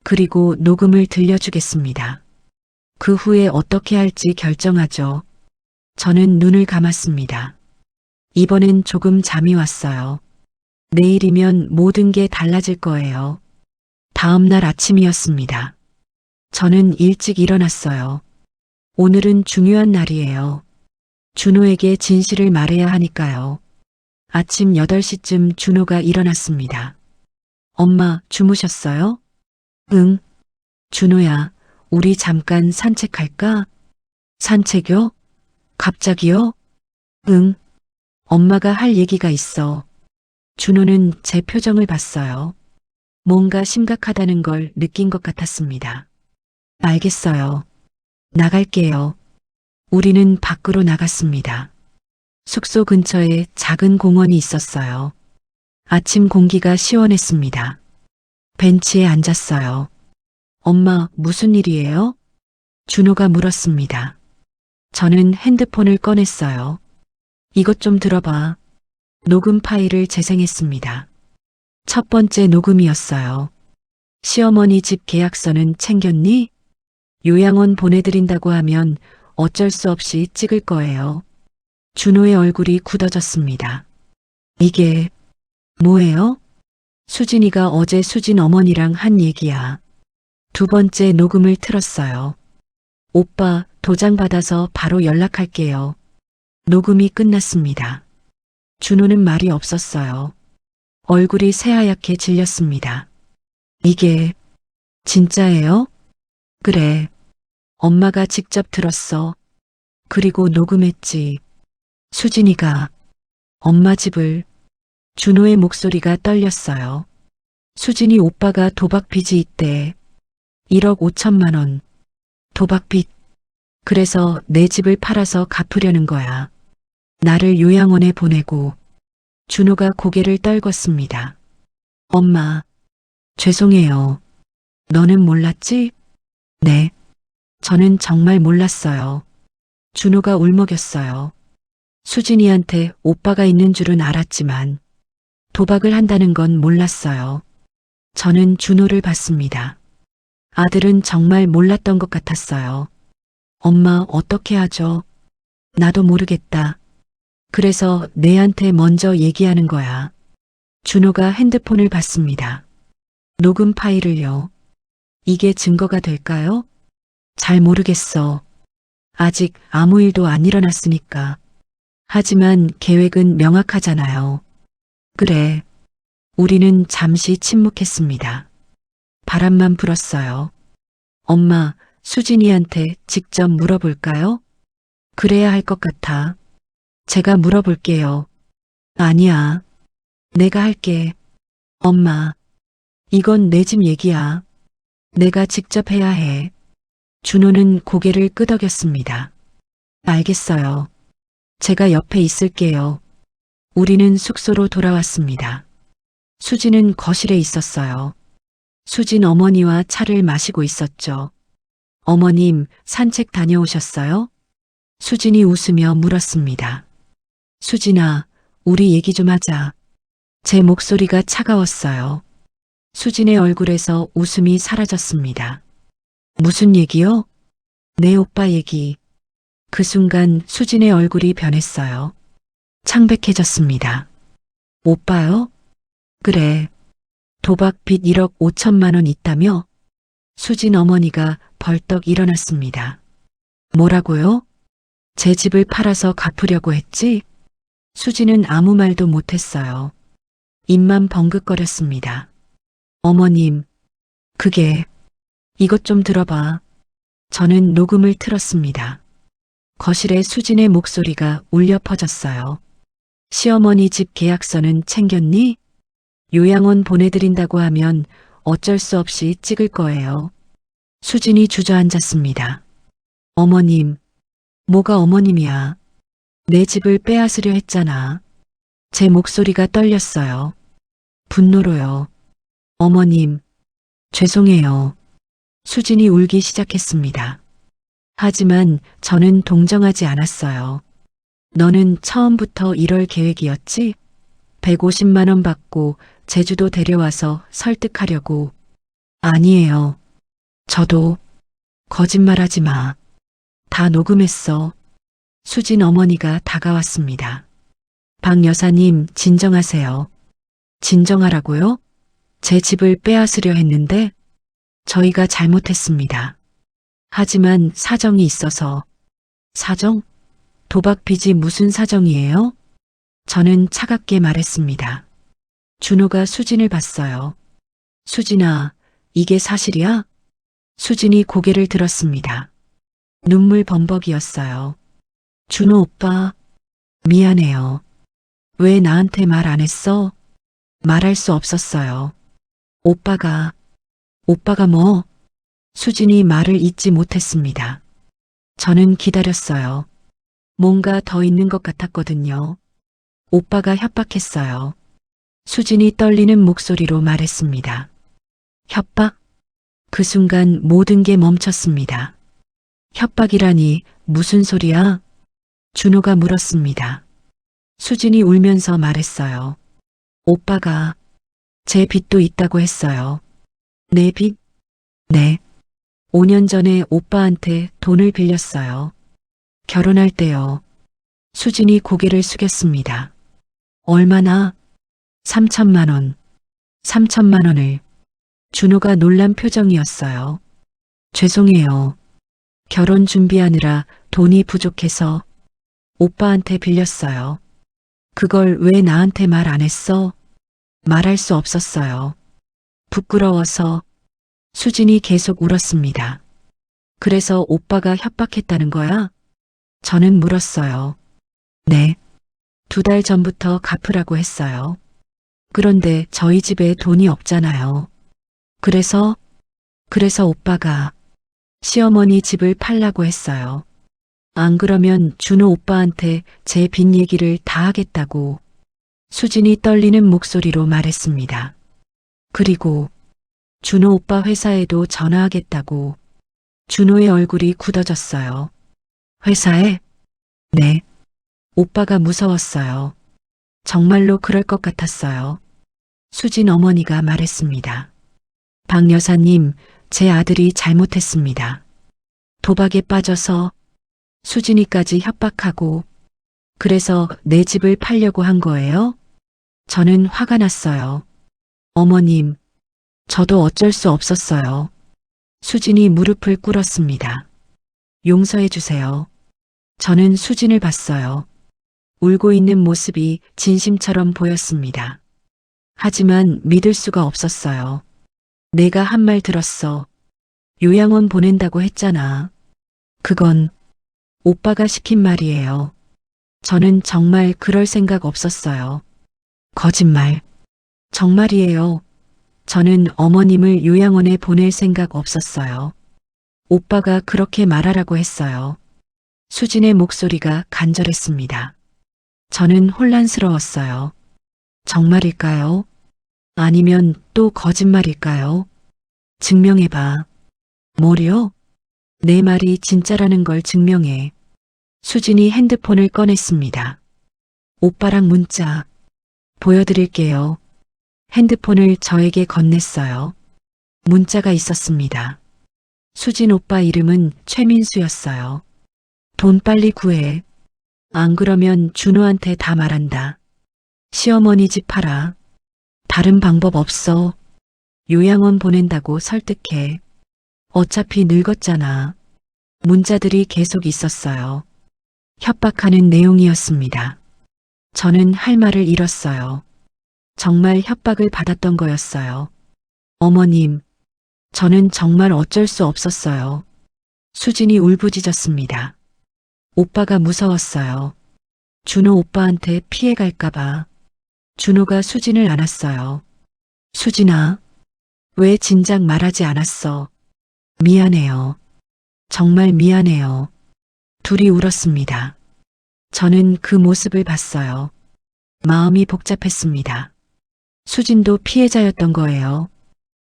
그리고 녹음을 들려주겠습니다. 그 후에 어떻게 할지 결정하죠. 저는 눈을 감았습니다. 이번엔 조금 잠이 왔어요. 내일이면 모든 게 달라질 거예요. 다음 날 아침이었습니다. 저는 일찍 일어났어요. 오늘은 중요한 날이에요. 준호에게 진실을 말해야 하니까요. 아침 8시쯤 준호가 일어났습니다. 엄마, 주무셨어요? 응. 준호야, 우리 잠깐 산책할까? 산책요? 갑자기요? 응. 엄마가 할 얘기가 있어. 준호는 제 표정을 봤어요. 뭔가 심각하다는 걸 느낀 것 같았습니다. 알겠어요. 나갈게요. 우리는 밖으로 나갔습니다. 숙소 근처에 작은 공원이 있었어요. 아침 공기가 시원했습니다. 벤치에 앉았어요. 엄마, 무슨 일이에요? 준호가 물었습니다. 저는 핸드폰을 꺼냈어요. 이것 좀 들어봐. 녹음 파일을 재생했습니다. 첫 번째 녹음이었어요. 시어머니 집 계약서는 챙겼니? 요양원 보내드린다고 하면 어쩔 수 없이 찍을 거예요. 준호의 얼굴이 굳어졌습니다. 이게 뭐예요? 수진이가 어제 수진 어머니랑 한 얘기야. 두 번째 녹음을 틀었어요. 오빠, 도장 받아서 바로 연락할게요. 녹음이 끝났습니다. 준호는 말이 없었어요. 얼굴이 새하얗게 질렸습니다. 이게 진짜예요? 그래. 엄마가 직접 들었어. 그리고 녹음했지. 수진이가 엄마 집을. 준호의 목소리가 떨렸어요. 수진이 오빠가 도박 빚이 있대. 1억 5천만 원. 도박 빚. 그래서 내 집을 팔아서 갚으려는 거야. 나를 요양원에 보내고. 준호가 고개를 떨궜습니다. 엄마, 죄송해요. 너는 몰랐지? 네. 저는 정말 몰랐어요. 준호가 울먹였어요. 수진이한테 오빠가 있는 줄은 알았지만 도박을 한다는 건 몰랐어요. 저는 준호를 봤습니다. 아들은 정말 몰랐던 것 같았어요. 엄마, 어떻게 하죠? 나도 모르겠다. 그래서 내한테 먼저 얘기하는 거야. 준호가 핸드폰을 봤습니다. 녹음 파일을요. 이게 증거가 될까요? 잘 모르겠어. 아직 아무 일도 안 일어났으니까. 하지만 계획은 명확하잖아요. 그래. 우리는 잠시 침묵했습니다. 바람만 불었어요. 엄마, 수진이한테 직접 물어볼까요? 그래야 할 것 같아. 제가 물어볼게요. 아니야. 내가 할게. 엄마, 이건 내 집 얘기야. 내가 직접 해야 해. 준호는 고개를 끄덕였습니다. 알겠어요. 제가 옆에 있을게요. 우리는 숙소로 돌아왔습니다. 수진은 거실에 있었어요. 수진 어머니와 차를 마시고 있었죠. 어머님, 산책 다녀오셨어요? 수진이 웃으며 물었습니다. 수진아, 우리 얘기 좀 하자. 제 목소리가 차가웠어요. 수진의 얼굴에서 웃음이 사라졌습니다. 무슨 얘기요? 내 오빠 얘기. 그 순간 수진의 얼굴이 변했어요. 창백해졌습니다. 오빠요? 그래. 도박 빚 1억 5천만 원 있다며? 수진 어머니가 벌떡 일어났습니다. 뭐라고요? 제 집을 팔아서 갚으려고 했지? 수진은 아무 말도 못했어요. 입만 벙긋거렸습니다. 어머님, 그게, 이것 좀 들어봐. 저는 녹음을 틀었습니다. 거실에 수진의 목소리가 울려 퍼졌어요. 시어머니 집 계약서는 챙겼니? 요양원 보내드린다고 하면 어쩔 수 없이 찍을 거예요. 수진이 주저앉았습니다. 어머님, 뭐가 어머님이야. 내 집을 빼앗으려 했잖아. 제 목소리가 떨렸어요. 분노로요. 어머님, 죄송해요. 수진이 울기 시작했습니다. 하지만 저는 동정하지 않았어요. 너는 처음부터 이럴 계획이었지? 150만 원 받고 제주도 데려와서 설득하려고. 아니에요. 저도 거짓말하지 마. 다 녹음했어. 수진 어머니가 다가왔습니다. 박 여사님, 진정하세요. 진정하라고요? 제 집을 빼앗으려 했는데 저희가 잘못했습니다. 하지만 사정이 있어서. 사정? 도박 빚이 무슨 사정이에요? 저는 차갑게 말했습니다. 준호가 수진을 봤어요. 수진아, 이게 사실이야? 수진이 고개를 들었습니다. 눈물 범벅이었어요. 준호 오빠, 미안해요. 왜 나한테 말 안 했어? 말할 수 없었어요. 오빠가 뭐? 수진이 말을 잇지 못했습니다. 저는 기다렸어요. 뭔가 더 있는 것 같았거든요. 오빠가 협박했어요. 수진이 떨리는 목소리로 말했습니다. 협박? 그 순간 모든 게 멈췄습니다. 협박이라니 무슨 소리야? 준호가 물었습니다. 수진이 울면서 말했어요. 오빠가 제 빚도 있다고 했어요. 내 빚? 네. 5년 전에 오빠한테 돈을 빌렸어요. 결혼할 때요. 수진이 고개를 숙였습니다. 얼마나? 3천만 원. 3천만 원을. 준호가 놀란 표정이었어요. 죄송해요. 결혼 준비하느라 돈이 부족해서 오빠한테 빌렸어요. 그걸 왜 나한테 말 안 했어? 말할 수 없었어요. 부끄러워서. 수진이 계속 울었습니다. 그래서 오빠가 협박했다는 거야? 저는 물었어요. 네. 2달 전부터 갚으라고 했어요. 그런데 저희 집에 돈이 없잖아요. 그래서 오빠가 시어머니 집을 팔라고 했어요. 안 그러면 준호 오빠한테 제 빚 얘기를 다 하겠다고. 수진이 떨리는 목소리로 말했습니다. 그리고 준호 오빠 회사에도 전화하겠다고. 준호의 얼굴이 굳어졌어요. 회사에? 네. 오빠가 무서웠어요. 정말로 그럴 것 같았어요. 수진 어머니가 말했습니다. 박 여사님, 제 아들이 잘못했습니다. 도박에 빠져서 수진이까지 협박하고 그래서 내 집을 팔려고 한 거예요? 저는 화가 났어요. 어머님, 저도 어쩔 수 없었어요. 수진이 무릎을 꿇었습니다. 용서해 주세요. 저는 수진을 봤어요. 울고 있는 모습이 진심처럼 보였습니다. 하지만 믿을 수가 없었어요. 내가 한 말 들었어. 요양원 보낸다고 했잖아. 그건 오빠가 시킨 말이에요. 저는 정말 그럴 생각 없었어요. 거짓말. 정말이에요. 저는 어머님을 요양원에 보낼 생각 없었어요. 오빠가 그렇게 말하라고 했어요. 수진의 목소리가 간절했습니다. 저는 혼란스러웠어요. 정말일까요? 아니면 또 거짓말일까요? 증명해봐. 뭐려? 내 말이 진짜라는 걸 증명해. 수진이 핸드폰을 꺼냈습니다. 오빠랑 문자 보여드릴게요. 핸드폰을 저에게 건넸어요. 문자가 있었습니다. 수진 오빠 이름은 최민수였어요. 돈 빨리 구해. 안 그러면 준호한테 다 말한다. 시어머니 집 팔아. 다른 방법 없어. 요양원 보낸다고 설득해. 어차피 늙었잖아. 문자들이 계속 있었어요. 협박하는 내용이었습니다. 저는 할 말을 잃었어요. 정말 협박을 받았던 거였어요. 어머님, 저는 정말 어쩔 수 없었어요. 수진이 울부짖었습니다. 오빠가 무서웠어요. 준호 오빠한테 피해갈까봐. 준호가 수진을 안았어요. 수진아, 왜 진작 말하지 않았어? 미안해요. 정말 미안해요. 둘이 울었습니다. 저는 그 모습을 봤어요. 마음이 복잡했습니다. 수진도 피해자였던 거예요.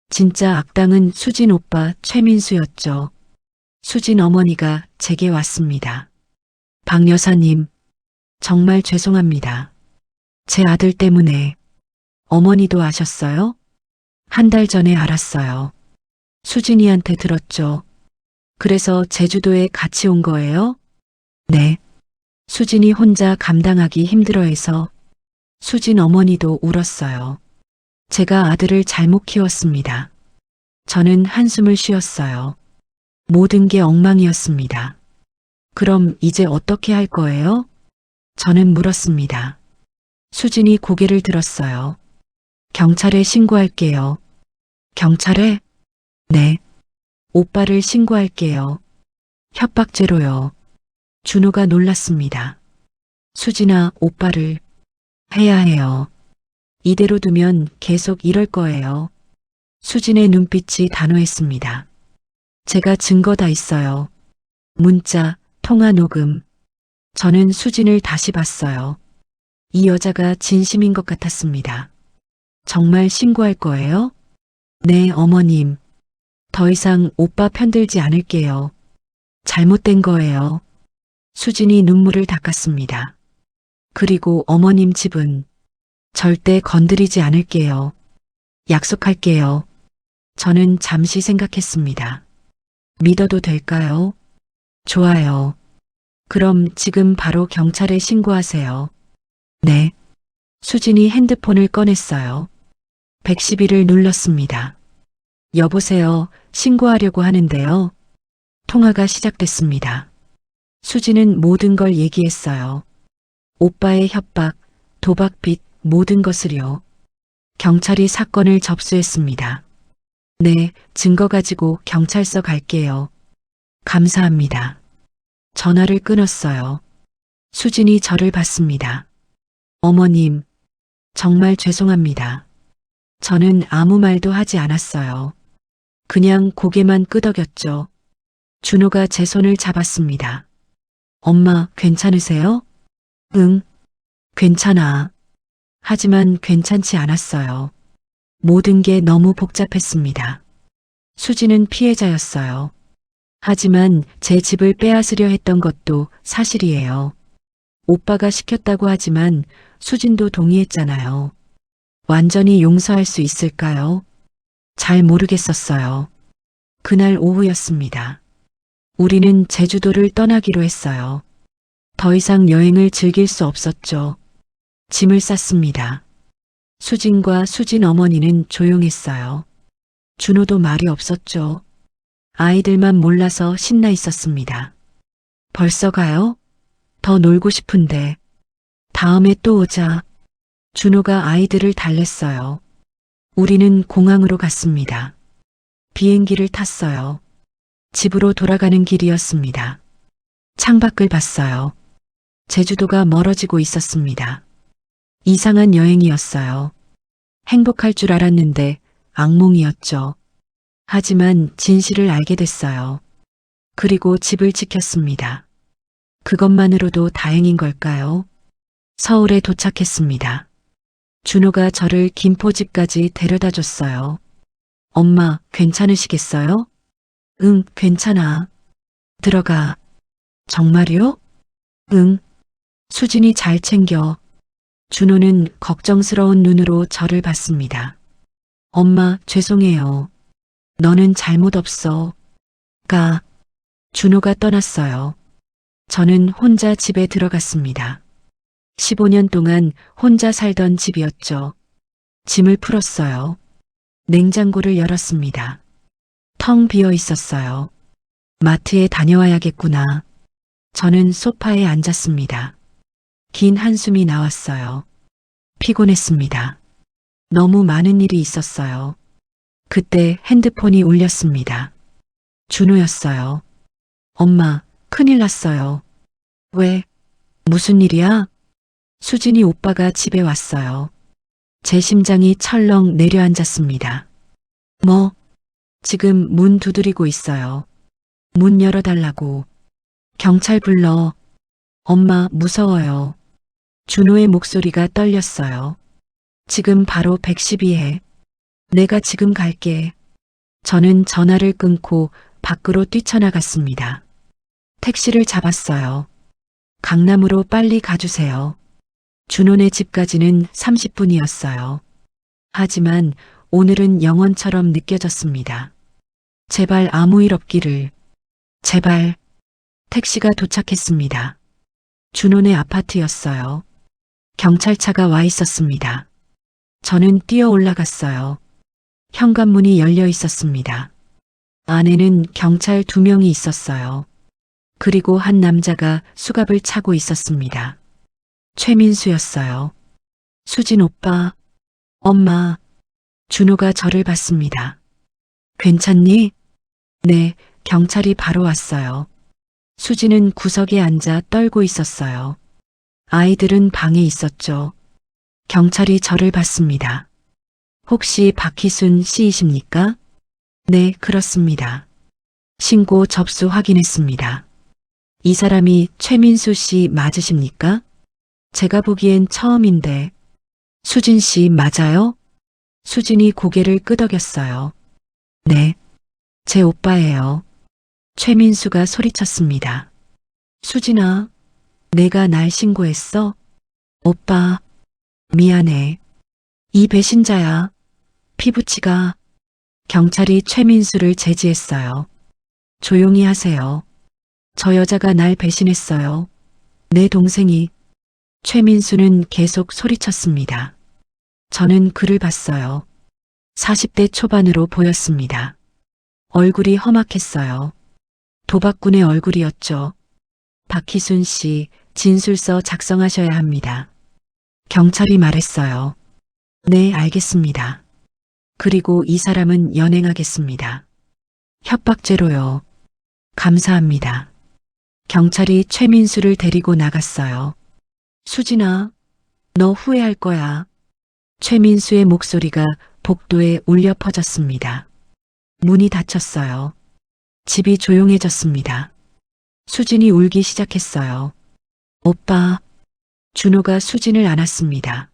진짜 악당은 수진 오빠 최민수였죠. 수진 어머니가 제게 왔습니다. 박 여사님, 정말 죄송합니다. 제 아들 때문에. 어머니도 아셨어요? 한 달 전에 알았어요. 수진이한테 들었죠. 그래서 제주도에 같이 온 거예요? 네. 수진이 혼자 감당하기 힘들어해서 수진 어머니도 울었어요. 제가 아들을 잘못 키웠습니다. 저는 한숨을 쉬었어요. 모든 게 엉망이었습니다. 그럼 이제 어떻게 할 거예요? 저는 물었습니다. 수진이 고개를 들었어요. 경찰에 신고할게요. 경찰에? 네. 오빠를 신고할게요. 협박죄로요. 준호가 놀랐습니다. 수진아, 오빠를 해야 해요. 이대로 두면 계속 이럴 거예요. 수진의 눈빛이 단호했습니다. 제가 증거 다 있어요. 문자, 통화 녹음. 저는 수진을 다시 봤어요. 이 여자가 진심인 것 같았습니다. 정말 신고할 거예요? 네, 어머님. 더 이상 오빠 편들지 않을게요. 잘못된 거예요. 수진이 눈물을 닦았습니다. 그리고 어머님 집은 절대 건드리지 않을게요. 약속할게요. 저는 잠시 생각했습니다. 믿어도 될까요? 좋아요. 그럼 지금 바로 경찰에 신고하세요. 네. 수진이 핸드폰을 꺼냈어요. 112를 눌렀습니다. 여보세요. 신고하려고 하는데요. 통화가 시작됐습니다. 수진은 모든 걸 얘기했어요. 오빠의 협박, 도박 빚, 모든 것을요. 경찰이 사건을 접수했습니다. 네, 증거 가지고 경찰서 갈게요. 감사합니다. 전화를 끊었어요. 수진이 저를 봤습니다. 어머님, 정말 죄송합니다. 저는 아무 말도 하지 않았어요. 그냥 고개만 끄덕였죠. 준호가 제 손을 잡았습니다. 엄마, 괜찮으세요? 응, 괜찮아. 하지만 괜찮지 않았어요. 모든 게 너무 복잡했습니다. 수지는 피해자였어요. 하지만 제 집을 빼앗으려 했던 것도 사실이에요. 오빠가 시켰다고 하지만 수진도 동의했잖아요. 완전히 용서할 수 있을까요? 잘 모르겠었어요. 그날 오후였습니다. 우리는 제주도를 떠나기로 했어요. 더 이상 여행을 즐길 수 없었죠. 짐을 쌌습니다. 수진과 수진 어머니는 조용했어요. 준호도 말이 없었죠. 아이들만 몰라서 신나 있었습니다. 벌써 가요? 더 놀고 싶은데. 다음에 또 오자. 준호가 아이들을 달랬어요. 우리는 공항으로 갔습니다. 비행기를 탔어요. 집으로 돌아가는 길이었습니다. 창밖을 봤어요. 제주도가 멀어지고 있었습니다. 이상한 여행이었어요. 행복할 줄 알았는데 악몽이었죠. 하지만 진실을 알게 됐어요. 그리고 집을 지켰습니다. 그것만으로도 다행인 걸까요? 서울에 도착했습니다. 준호가 저를 김포집까지 데려다 줬어요. 엄마, 괜찮으시겠어요? 응, 괜찮아. 들어가. 정말요? 응. 수진이 잘 챙겨. 준호는 걱정스러운 눈으로 저를 봤습니다. 엄마, 죄송해요. 너는 잘못 없어. 가. 준호가 떠났어요. 저는 혼자 집에 들어갔습니다. 15년 동안 혼자 살던 집이었죠. 짐을 풀었어요. 냉장고를 열었습니다. 텅 비어 있었어요. 마트에 다녀와야겠구나. 저는 소파에 앉았습니다. 긴 한숨이 나왔어요. 피곤했습니다. 너무 많은 일이 있었어요. 그때 핸드폰이 울렸습니다. 준호였어요. 엄마, 큰일 났어요. 왜? 무슨 일이야? 수진이 오빠가 집에 왔어요. 제 심장이 철렁 내려앉았습니다. 뭐? 지금 문 두드리고 있어요. 문 열어달라고. 경찰 불러. 엄마, 무서워요. 준호의 목소리가 떨렸어요. 지금 바로 112해. 내가 지금 갈게. 저는 전화를 끊고 밖으로 뛰쳐나갔습니다. 택시를 잡았어요. 강남으로 빨리 가주세요. 준호네 집까지는 30분이었어요. 하지만 오늘은 영원처럼 느껴졌습니다. 제발 아무 일 없기를. 제발. 택시가 도착했습니다. 준호네 아파트였어요. 경찰차가 와 있었습니다. 저는 뛰어 올라갔어요. 현관문이 열려 있었습니다. 안에는 경찰 2명이 있었어요. 그리고 한 남자가 수갑을 차고 있었습니다. 최민수였어요. 수진 오빠, 엄마. 준호가 저를 봤습니다. 괜찮니? 네, 경찰이 바로 왔어요. 수진은 구석에 앉아 떨고 있었어요. 아이들은 방에 있었죠. 경찰이 저를 봤습니다. 혹시 박희순 씨이십니까? 네, 그렇습니다. 신고 접수 확인했습니다. 이 사람이 최민수 씨 맞으십니까? 제가 보기엔 처음인데. 수진 씨 맞아요? 수진이 고개를 끄덕였어요. 네, 제 오빠예요. 최민수가 소리쳤습니다. 수진아, 내가 날 신고했어? 오빠, 미안해. 이 배신자야. 피부치가. 경찰이 최민수를 제지했어요. 조용히 하세요. 저 여자가 날 배신했어요. 내 동생이. 최민수는 계속 소리쳤습니다. 저는 그를 봤어요. 40대 초반으로 보였습니다. 얼굴이 험악했어요. 도박꾼의 얼굴이었죠. 박희순 씨, 진술서 작성하셔야 합니다. 경찰이 말했어요. 네, 알겠습니다. 그리고 이 사람은 연행하겠습니다. 협박죄로요. 감사합니다. 경찰이 최민수를 데리고 나갔어요. 수진아, 너 후회할 거야. 최민수의 목소리가 복도에 울려 퍼졌습니다. 문이 닫혔어요. 집이 조용해졌습니다. 수진이 울기 시작했어요. 오빠. 준호가 수진을 안았습니다.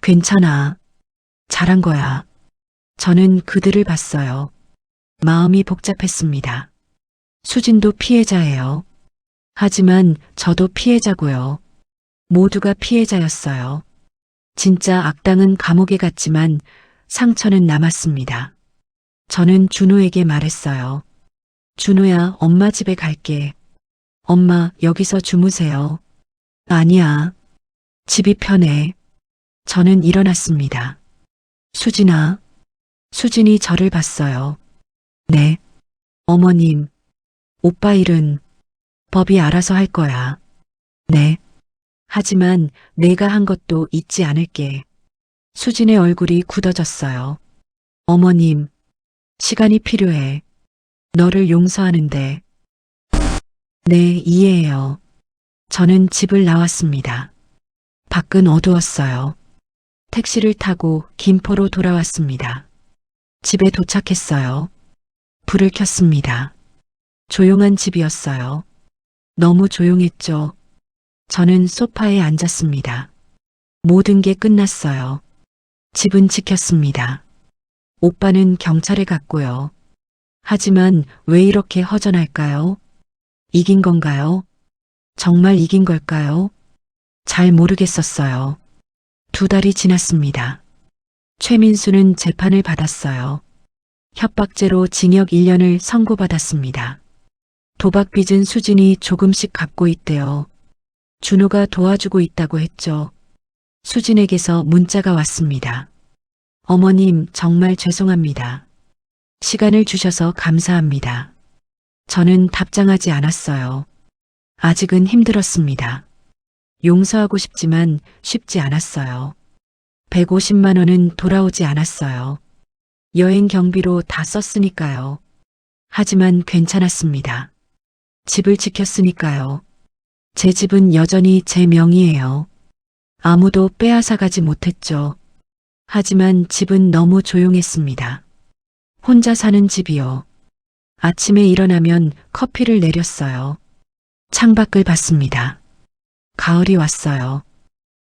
괜찮아. 잘한 거야. 저는 그들을 봤어요. 마음이 복잡했습니다. 수진도 피해자예요. 하지만 저도 피해자고요. 모두가 피해자였어요. 진짜 악당은 감옥에 갔지만 상처는 남았습니다. 저는 준호에게 말했어요. 준호야, 엄마 집에 갈게. 엄마, 여기서 주무세요. 아니야. 집이 편해. 저는 일어났습니다. 수진아. 수진이 저를 봤어요. 네. 어머님. 오빠 일은 법이 알아서 할 거야. 네. 하지만 내가 한 것도 잊지 않을게. 수진의 얼굴이 굳어졌어요. 어머님, 시간이 필요해. 너를 용서하는데. 네, 이해해요. 저는 집을 나왔습니다. 밖은 어두웠어요. 택시를 타고 김포로 돌아왔습니다. 집에 도착했어요. 불을 켰습니다. 조용한 집이었어요. 너무 조용했죠. 저는 소파에 앉았습니다. 모든 게 끝났어요. 집은 지켰습니다. 오빠는 경찰에 갔고요. 하지만 왜 이렇게 허전할까요? 이긴 건가요? 정말 이긴 걸까요? 잘 모르겠었어요. 2달이 지났습니다. 최민수는 재판을 받았어요. 협박죄로 징역 1년을 선고받았습니다. 도박 빚은 수진이 조금씩 갚고 있대요. 준호가 도와주고 있다고 했죠. 수진에게서 문자가 왔습니다. 어머님, 정말 죄송합니다. 시간을 주셔서 감사합니다. 저는 답장하지 않았어요. 아직은 힘들었습니다. 용서하고 싶지만 쉽지 않았어요. 150만 원은 돌아오지 않았어요. 여행 경비로 다 썼으니까요. 하지만 괜찮았습니다. 집을 지켰으니까요. 제 집은 여전히 제 명의예요. 아무도 빼앗아가지 못했죠. 하지만 집은 너무 조용했습니다. 혼자 사는 집이요. 아침에 일어나면 커피를 내렸어요. 창밖을 봤습니다. 가을이 왔어요.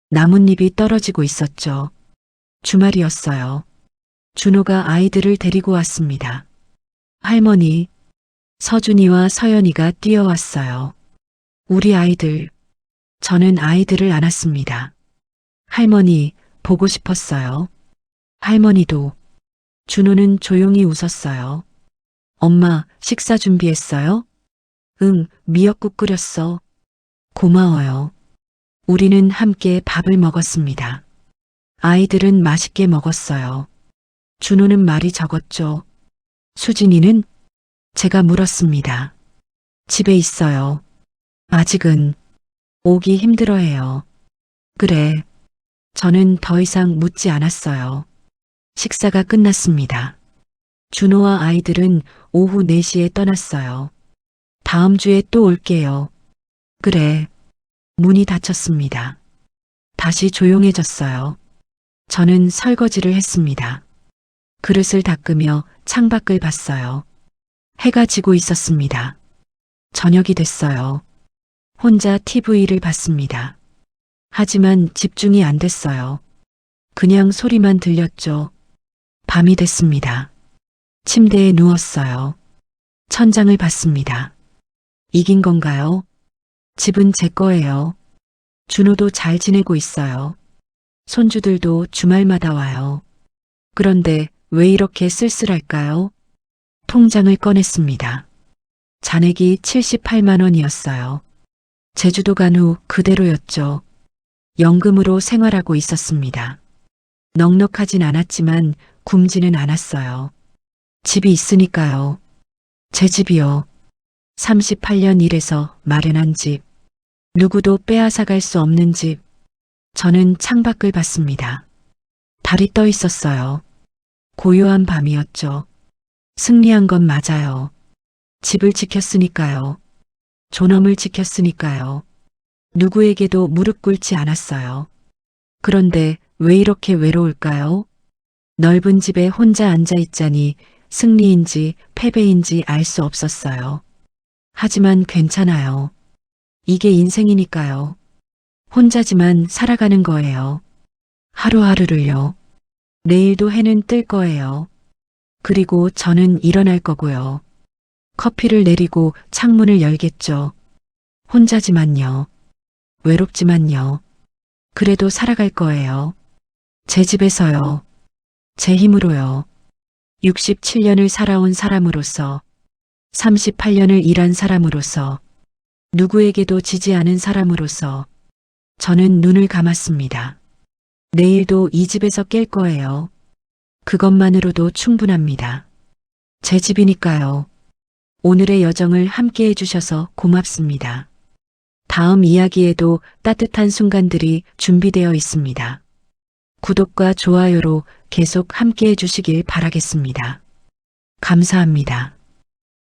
나뭇잎이 떨어지고 있었죠. 주말이었어요. 준호가 아이들을 데리고 왔습니다. 할머니, 서준이와 서연이가 뛰어왔어요. 우리 아이들. 저는 아이들을 안았습니다. 할머니, 보고 싶었어요. 할머니도. 준호는 조용히 웃었어요. 엄마, 식사 준비했어요? 응, 미역국 끓였어. 고마워요. 우리는 함께 밥을 먹었습니다. 아이들은 맛있게 먹었어요. 준호는 말이 적었죠. 수진이는? 제가 물었습니다. 집에 있어요. 아직은 오기 힘들어해요. 그래. 저는 더 이상 묻지 않았어요. 식사가 끝났습니다. 준호와 아이들은 오후 4시에 떠났어요. 다음 주에 또 올게요. 그래. 문이 닫혔습니다. 다시 조용해졌어요. 저는 설거지를 했습니다. 그릇을 닦으며 창밖을 봤어요. 해가 지고 있었습니다. 저녁이 됐어요. 혼자 TV를 봤습니다. 하지만 집중이 안 됐어요. 그냥 소리만 들렸죠. 밤이 됐습니다. 침대에 누웠어요. 천장을 봤습니다. 이긴 건가요? 집은 제 거예요. 준호도 잘 지내고 있어요. 손주들도 주말마다 와요. 그런데 왜 이렇게 쓸쓸할까요? 통장을 꺼냈습니다. 잔액이 78만 원이었어요. 제주도 간 후 그대로였죠. 연금으로 생활하고 있었습니다. 넉넉하진 않았지만 굶지는 않았어요. 집이 있으니까요. 제 집이요. 38년 일해서 마련한 집. 누구도 빼앗아갈 수 없는 집. 저는 창밖을 봤습니다. 달이 떠 있었어요. 고요한 밤이었죠. 승리한 건 맞아요. 집을 지켰으니까요. 존엄을 지켰으니까요. 누구에게도 무릎 꿇지 않았어요. 그런데 왜 이렇게 외로울까요? 넓은 집에 혼자 앉아 있자니 승리인지 패배인지 알 수 없었어요. 하지만 괜찮아요. 이게 인생이니까요. 혼자지만 살아가는 거예요. 하루하루를요. 내일도 해는 뜰 거예요. 그리고 저는 일어날 거고요. 커피를 내리고 창문을 열겠죠. 혼자지만요. 외롭지만요. 그래도 살아갈 거예요. 제 집에서요. 제 힘으로요. 67년을 살아온 사람으로서, 38년을 일한 사람으로서, 누구에게도 지지 않은 사람으로서, 저는 눈을 감았습니다. 내일도 이 집에서 깰 거예요. 그것만으로도 충분합니다. 제 집이니까요. 오늘의 여정을 함께 해주셔서 고맙습니다. 다음 이야기에도 따뜻한 순간들이 준비되어 있습니다. 구독과 좋아요로 계속 함께 해주시길 바라겠습니다. 감사합니다.